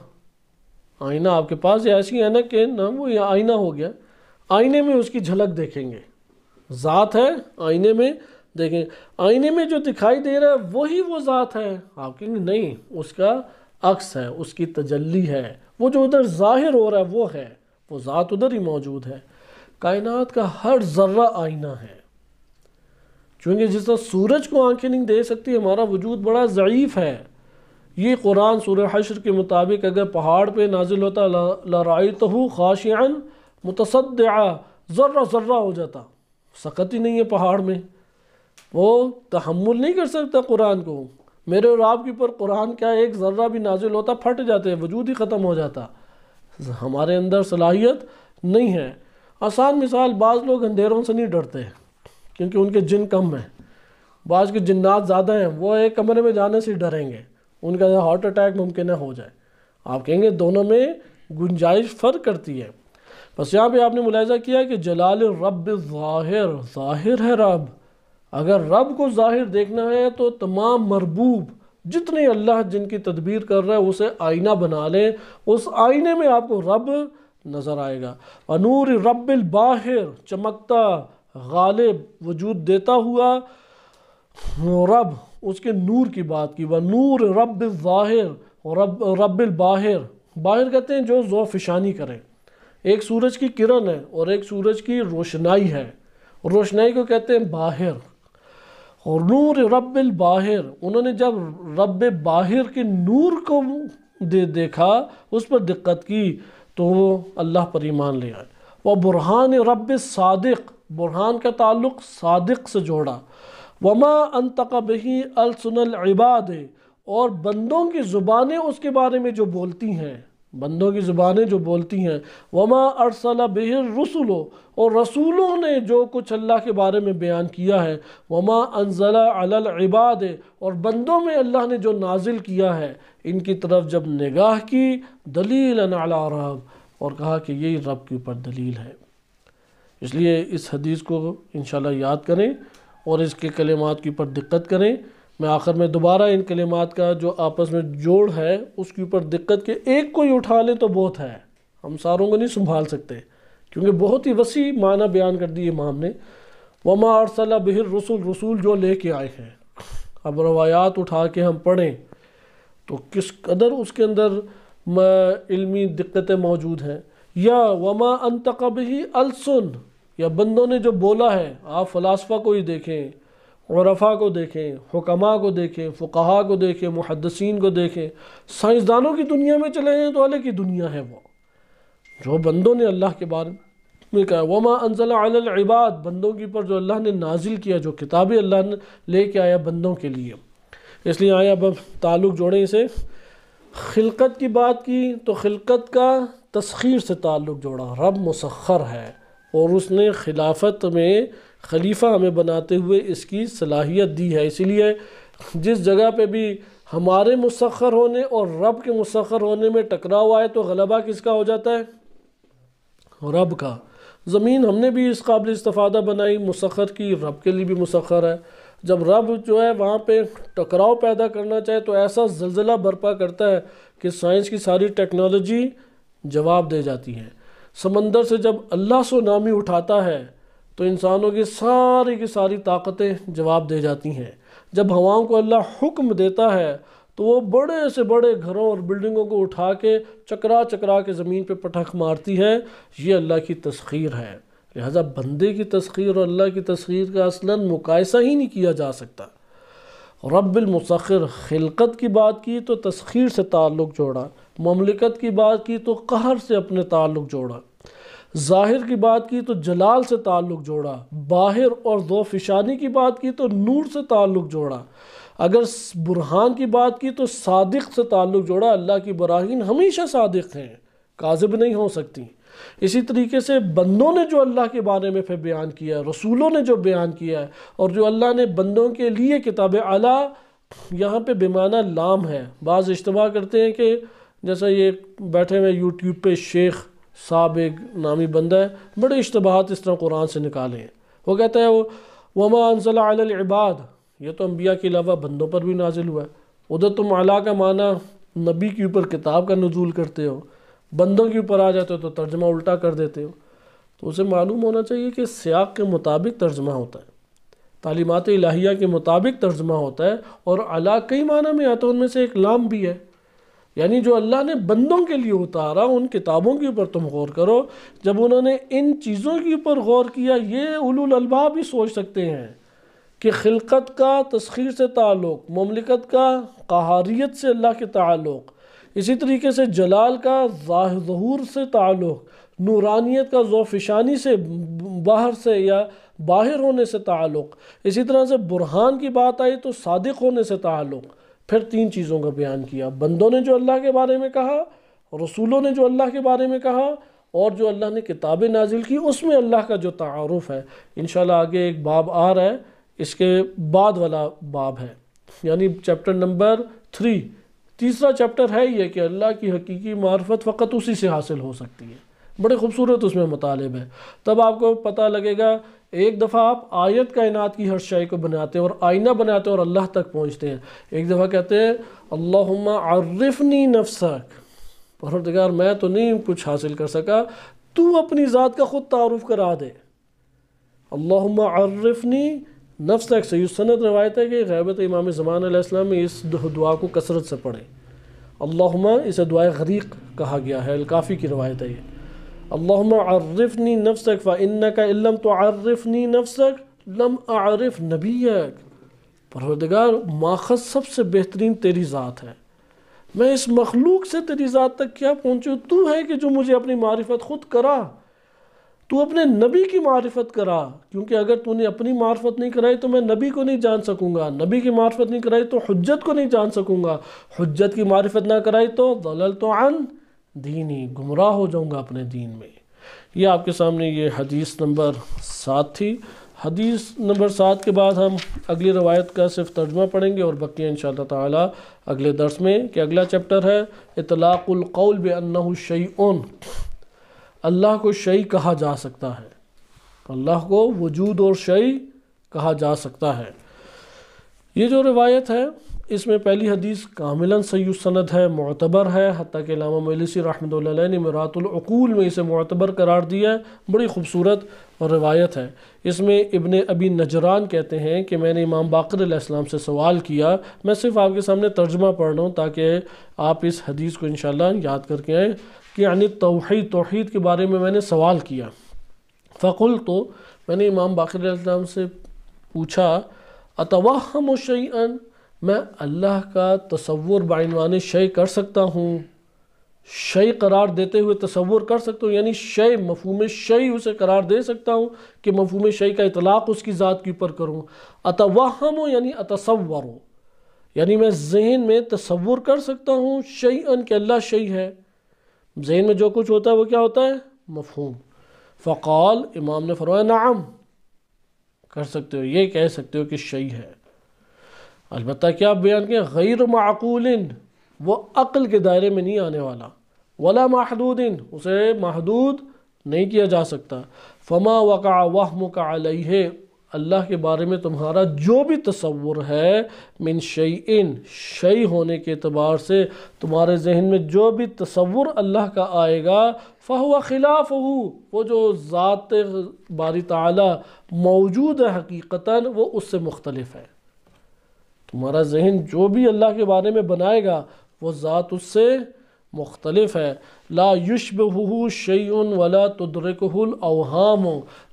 آئینہ آپ کے پاس ایسی ہے نا کہ نا وہ یہ آئینہ ہو گیا، آئینے میں اس کی جھلک دیکھیں گے، ذات ہے آئینے میں دیکھیں، آئینے میں جو دکھائی دے رہا ہے وہی وہ ذات ہے؟ آپ کہیں گے نہیں، اس کا عکس ہے، اس کی تجلی ہے، وہ جو ادھر ظاہر ہو رہا ہے وہ ہے، وہ ذات ادھر ہی موجود ہے۔ کائنات کا ہر ذرہ آئینہ ہے، چونکہ جس طرح سورج کو آنکھیں نہیں دے سکتی، ہمارا وجود بڑا ضعیف ہے۔ یہ قرآن سورہ حشر کے مطابق اگر پہاڑ پہ نازل ہوتا لَرَأَيْتَهُ خَاشِعًا مُتَصَدِّعًا، ذرہ ذرہ ہو جاتا، سکت ہی نہیں ہے پہاڑ میں، وہ تحمل نہیں کر سکتا قرآن کو۔ میرے اور آپ کے اوپر قرآن کیا ایک ذرہ بھی نازل ہوتا پھٹ جاتے، وجود ہی ختم ہو جاتا، ہمارے اندر صلاحیت نہیں ہے۔ آسان مثال، بعض لوگ اندھیروں سے نہیں ڈرتے کیونکہ ان کے جن کم ہیں، بعض کے جنات زیادہ ہیں، وہ ایک کمرے میں جانے سے ڈریں گے، ان کا ہارٹ اٹیک ممکن ہو جائے۔ آپ کہیں گے دونوں میں گنجائش فرق کرتی ہے۔ بس یہاں پہ آپ نے ملاحظہ کیا کہ جلال رب ظاہر، ظاہر ہے رب۔ اگر رب کو ظاہر دیکھنا ہے تو تمام مربوب جتنے اللہ جن کی تدبیر کر رہا ہے اسے آئینہ بنا لیں، اس آئینے میں آپ کو رب نظر آئے گا۔ نور رب الباہر، چمکتا غالب وجود دیتا ہوا رب، اس کے نور کی بات کی، نور رب الظاہر اور رب الباہر۔ باہر کہتے ہیں جو ضوء فشانی کریں، ایک سورج کی کرن ہے اور ایک سورج کی روشنائی ہے، روشنائی کو کہتے ہیں باہر۔ اور نور رب الباہر، انہوں نے جب رب باہر کے نور کو دیکھا، اس پر دقت کی تو وہ اللہ پر ایمان لے آئے۔ وہ برہان رب صادق، برہان کا تعلق صادق سے جوڑا۔ وما انطق بہ السن العباد، اور بندوں کی زبانیں اس کے بارے میں جو بولتی ہیں، بندوں کی زبانیں جو بولتی ہیں۔ وما ارسل بہ الرسل، اور رسولوں نے جو کچھ اللہ کے بارے میں بیان کیا ہے۔ وما انزل علی العباد، اور بندوں میں اللہ نے جو نازل کیا ہے، ان کی طرف جب نگاہ کی، دلیلا علی رب، اور کہا کہ یہی رب کے اوپر دلیل ہے۔ اس لیے اس حدیث کو انشاءاللہ یاد کریں اور اس کے کلمات کے اوپر دقت کریں۔ میں آخر میں دوبارہ ان کلمات کا جو آپس میں جوڑ ہے اس کے اوپر دقت کے ایک کو ہی اٹھا لیں تو بہت ہے، ہم ساروں کو نہیں سنبھال سکتے کیونکہ بہت ہی وسیع معنی بیان کر دی امام نے۔ وما ارسل بہ الرسل، رسول جو لے کے آئے ہیں۔ اب روایات اٹھا کے ہم پڑھیں تو کس قدر اس کے اندر علمی دقتیں موجود ہیں۔ یا وما انطق بہ السن، یا بندوں نے جو بولا ہے، آپ فلاسفہ کو ہی دیکھیں، عرفاء کو دیکھیں، حکماء کو دیکھیں، فقہاء کو دیکھیں، محدثین کو دیکھیں، سائنسدانوں کی دنیا میں چلے ہیں تو الگ کی دنیا ہے وہ، جو بندوں نے اللہ کے بارے میں کہا۔ وما انزل علی العباد، بندوں کے اوپر جو اللہ نے نازل کیا، جو کتابیں اللہ نے لے کے آیا بندوں کے لیے۔ اس لیے آیا اب تعلق جوڑیں اسے، خلقت کی بات کی تو خلقت کا تسخیر سے تعلق جوڑا، رب مسخر ہے اور اس نے خلافت میں خلیفہ ہمیں بناتے ہوئے اس کی صلاحیت دی ہے۔ اسی لیے جس جگہ پہ بھی ہمارے مسخر ہونے اور رب کے مسخر ہونے میں ٹکراؤ آئے تو غلبہ کس کا ہو جاتا ہے؟ رب کا۔ زمین ہم نے بھی اس قابل استفادہ بنائی، مسخر کی، رب کے لیے بھی مسخر ہے۔ جب رب جو ہے وہاں پہ ٹکراؤ پیدا کرنا چاہے تو ایسا زلزلہ برپا کرتا ہے کہ سائنس کی ساری ٹیکنالوجی جواب دے جاتی ہے۔ سمندر سے جب اللہ سونامی اٹھاتا ہے تو انسانوں کی ساری طاقتیں جواب دے جاتی ہیں۔ جب ہواؤں کو اللہ حکم دیتا ہے تو وہ بڑے سے بڑے گھروں اور بلڈنگوں کو اٹھا کے چکرا چکرا کے زمین پہ پٹخ مارتی ہے، یہ اللہ کی تسخیر ہے۔ لہٰذا بندے کی تسخیر اور اللہ کی تسخیر کا اصلاً مقایسہ ہی نہیں کیا جا سکتا۔ رب المسخر، خلقت کی بات کی تو تسخیر سے تعلق جوڑا، مملکت کی بات کی تو قہر سے اپنے تعلق جوڑا، ظاہر کی بات کی تو جلال سے تعلق جوڑا، باہر اور ذو فشانی کی بات کی تو نور سے تعلق جوڑا، اگر برہان کی بات کی تو صادق سے تعلق جوڑا۔ اللہ کی براہین ہمیشہ صادق ہیں، کاذب نہیں ہو سکتی۔ اسی طریقے سے بندوں نے جو اللہ کے بارے میں پھر بیان کیا ہے، رسولوں نے جو بیان کیا ہے، اور جو اللہ نے بندوں کے لیے کتاب اعلیٰ، یہاں پہ بمعنی لام ہے۔ بعض اشتباہ کرتے ہیں کہ جیسا یہ بیٹھے ہوئے یوٹیوب پہ شیخ صاحب ایک نامی بندہ ہے، بڑے اشتباہات اس طرح قرآن سے نکالے ہیں۔ وہ کہتا ہے وَمَا أَنزَلَ عَلَى الْعِبَادِ، یہ تو انبیاء کے علاوہ بندوں پر بھی نازل ہوا ہے۔ ادھر تم اعلیٰ کا معنی نبی کے اوپر کتاب کا نزول کرتے ہو، بندوں کے اوپر آ جاتے ہو تو ترجمہ الٹا کر دیتے ہو۔ تو اسے معلوم ہونا چاہیے کہ سیاق کے مطابق ترجمہ ہوتا ہے، تعلیمات الہیہ کے مطابق ترجمہ ہوتا ہے، اور اعلیٰ کئی معنی میں آتا ہے، ان میں سے ایک لام بھی ہے، یعنی جو اللہ نے بندوں کے لیے اتارا ان کتابوں کے اوپر تم غور کرو۔ جب انہوں نے ان چیزوں کے اوپر غور کیا، یہ اولو الالباب بھی سوچ سکتے ہیں کہ خلقت کا تسخیر سے تعلق، مملکت کا قہاریت سے اللہ کے تعلق، اسی طریقے سے جلال کا ظہور سے تعلق، نورانیت کا ذو فشانی سے باہر سے یا باہر ہونے سے تعلق، اسی طرح سے برہان کی بات آئی تو صادق ہونے سے تعلق۔ پھر تین چیزوں کا بیان کیا، بندوں نے جو اللہ کے بارے میں کہا، رسولوں نے جو اللہ کے بارے میں کہا، اور جو اللہ نے کتابیں نازل کی اس میں اللہ کا جو تعارف ہے۔ انشاءاللہ آگے ایک باب آ رہا ہے، اس کے بعد والا باب ہے، یعنی چیپٹر نمبر 3، تیسرا چیپٹر ہے یہ کہ اللہ کی حقیقی معرفت فقط اسی سے حاصل ہو سکتی ہے۔ بڑے خوبصورت اس میں مطالب ہے، تب آپ کو پتہ لگے گا۔ ایک دفعہ آپ آیت کائنات کی ہر شے کو بناتے ہیں اور آئینہ بناتے ہیں اور اللہ تک پہنچتے ہیں۔ ایک دفعہ کہتے ہیں اللہم عرفنی نفسک، پروردگار میں تو نہیں کچھ حاصل کر سکا، تو اپنی ذات کا خود تعارف کرا دے۔ اللہم عرفنی نفسک، صحیح سند روایت ہے کہ غیبت امام زمان علیہ السلام میں اس دعا کو کثرت سے پڑھیں۔ اللہم، اسے دعائے غریق کہا گیا ہے، الکافی کی روایت ہے یہ۔ اللہم عرفنی نفسک فإنک ان لم تعرفنی نفسک لم اعرف نبیک، پروردگار ماخذ سب سے بہترین تیری ذات ہے، میں اس مخلوق سے تیری ذات تک کیا پہنچوں؟ تو ہے کہ جو مجھے اپنی معرفت خود کرا، تو اپنے نبی کی معرفت کرا، کیونکہ اگر تو نے اپنی معرفت نہیں کرائی تو میں نبی کو نہیں جان سکوں گا، نبی کی معرفت نہیں کرائی تو حجت کو نہیں جان سکوں گا، حجت کی معرفت نہ کرائی تو ضللت عن دینی، گمراہ ہو جاؤں گا اپنے دین میں۔ یہ آپ کے سامنے یہ حدیث نمبر 7 تھی۔ حدیث نمبر 7 کے بعد ہم اگلی روایت کا صرف ترجمہ پڑھیں گے اور بقیہ انشاءاللہ تعالی اگلے درس میں، کہ اگلا چیپٹر ہے اطلاق القول بأنہ شیء، اللہ کو شیء کہا جا سکتا ہے، اللہ کو وجود اور شیء کہا جا سکتا ہے۔ یہ جو روایت ہے اس میں پہلی حدیث کاملاً صحیح السند ہے، معتبر ہے، حتیٰ کہ علامہ مجلسی رحمۃ اللہ علیہ نے مرات العقول میں اسے معتبر قرار دیا ہے۔ بڑی خوبصورت روایت ہے۔ اس میں ابن ابی نجران کہتے ہیں کہ میں نے امام باقر علیہ السلام سے سوال کیا، میں صرف آپ کے سامنے ترجمہ پڑھ رہا ہوں تاکہ آپ اس حدیث کو انشاءاللہ یاد کر کے آئیں، کہ یعنی توحید کے بارے میں نے سوال کیا۔ فقلت، تو میں نے امام باقر علیہ السلام سے پوچھا اتوہم شیئا، میں اللہ کا تصور بعنوان شیء کر سکتا ہوں، شیء قرار دیتے ہوئے تصور کر سکتا ہوں، یعنی شیء مفہوم شیء اسے قرار دے سکتا ہوں کہ مفہوم شیء کا اطلاق اس کی ذات کے اوپر کروں۔ اتوہم یعنی اتصور، یعنی میں ذہن میں تصور کر سکتا ہوں شیئن کہ اللہ شیء ہے، ذہن میں جو کچھ ہوتا ہے وہ کیا ہوتا ہے؟ مفہوم۔ فقال، امام نے فرمایا نعم، کر سکتے ہو، یہ کہہ سکتے ہو کہ شیء ہے، البتہ کیا بیان کیا؟ غیر معقول، وہ عقل کے دائرے میں نہیں آنے والا، ولا محدود، اسے محدود نہیں کیا جا سکتا۔ فما وقع وہمک علیہ، اللہ کے بارے میں تمہارا جو بھی تصور ہے، من شیئن، شیء ہونے کے اعتبار سے تمہارے ذہن میں جو بھی تصور اللہ کا آئے گا، فہو خلافہ، وہ جو ذات باری تعالی موجود ہے حقیقتاً، وہ اس سے مختلف ہے۔ تمہارا ذہن جو بھی اللہ کے بارے میں بنائے گا وہ ذات اس سے مختلف ہے۔ لا یشبہہ شیء ولا تدرکہ الاوہام،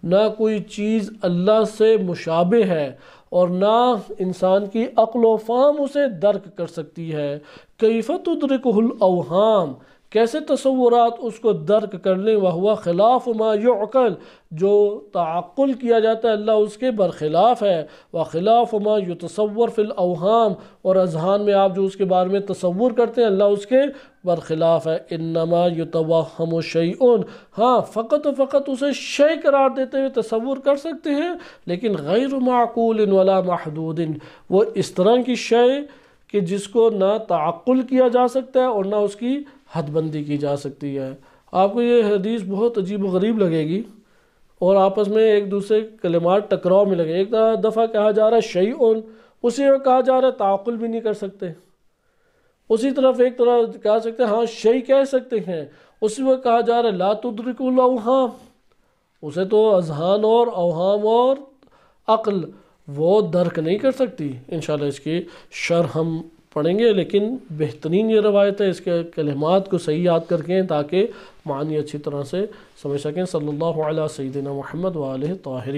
نہ کوئی چیز اللہ سے مشابہ ہے اور نہ انسان کی عقل و فہم اسے درک کر سکتی ہے۔ کیف تدرکہ الاوہام، کیسے تصورات اس کو درک کر لیں، وہو خلاف ما یعقل، جو تعقل کیا جاتا ہے اللہ اس کے برخلاف ہے، وخلاف ما یتصور فی الاوہام، اور اذہان میں آپ جو اس کے بارے میں تصور کرتے ہیں اللہ اس کے برخلاف ہے۔ انما یتوہم شیء، ہاں فقط و فقط اسے شے قرار دیتے ہوئے تصور کر سکتے ہیں، لیکن غیر معقول ولا محدود، وہ اس طرح کی شے کہ جس کو نہ تعقل کیا جا سکتا ہے اور نہ اس کی حد بندی کی جا سکتی ہے۔ آپ کو یہ حدیث بہت عجیب و غریب لگے گی اور آپس میں ایک دوسرے کلمات ٹکراؤ میں لگے۔ ایک دفعہ کہا جا رہا ہے شیء، اسی میں کہا جا رہا ہے تعقل بھی نہیں کر سکتے، اسی طرف ایک طرح کہہ سکتے ہیں ہاں شیء کہہ سکتے ہیں، اسی میں کہا جا رہا ہے لا تدرک الاوہام، اسے تو اذہان اور اوہام اور عقل وہ درک نہیں کر سکتی۔ انشاءاللہ اس کی شرح ہم پڑھیں گے، لیکن بہترین یہ روایت ہے، اس کے کلمات کو صحیح یاد کر کے تاکہ معنی اچھی طرح سے سمجھ سکیں۔ صلی اللہ علیہ سیدنا محمد وآلہ طاہرین۔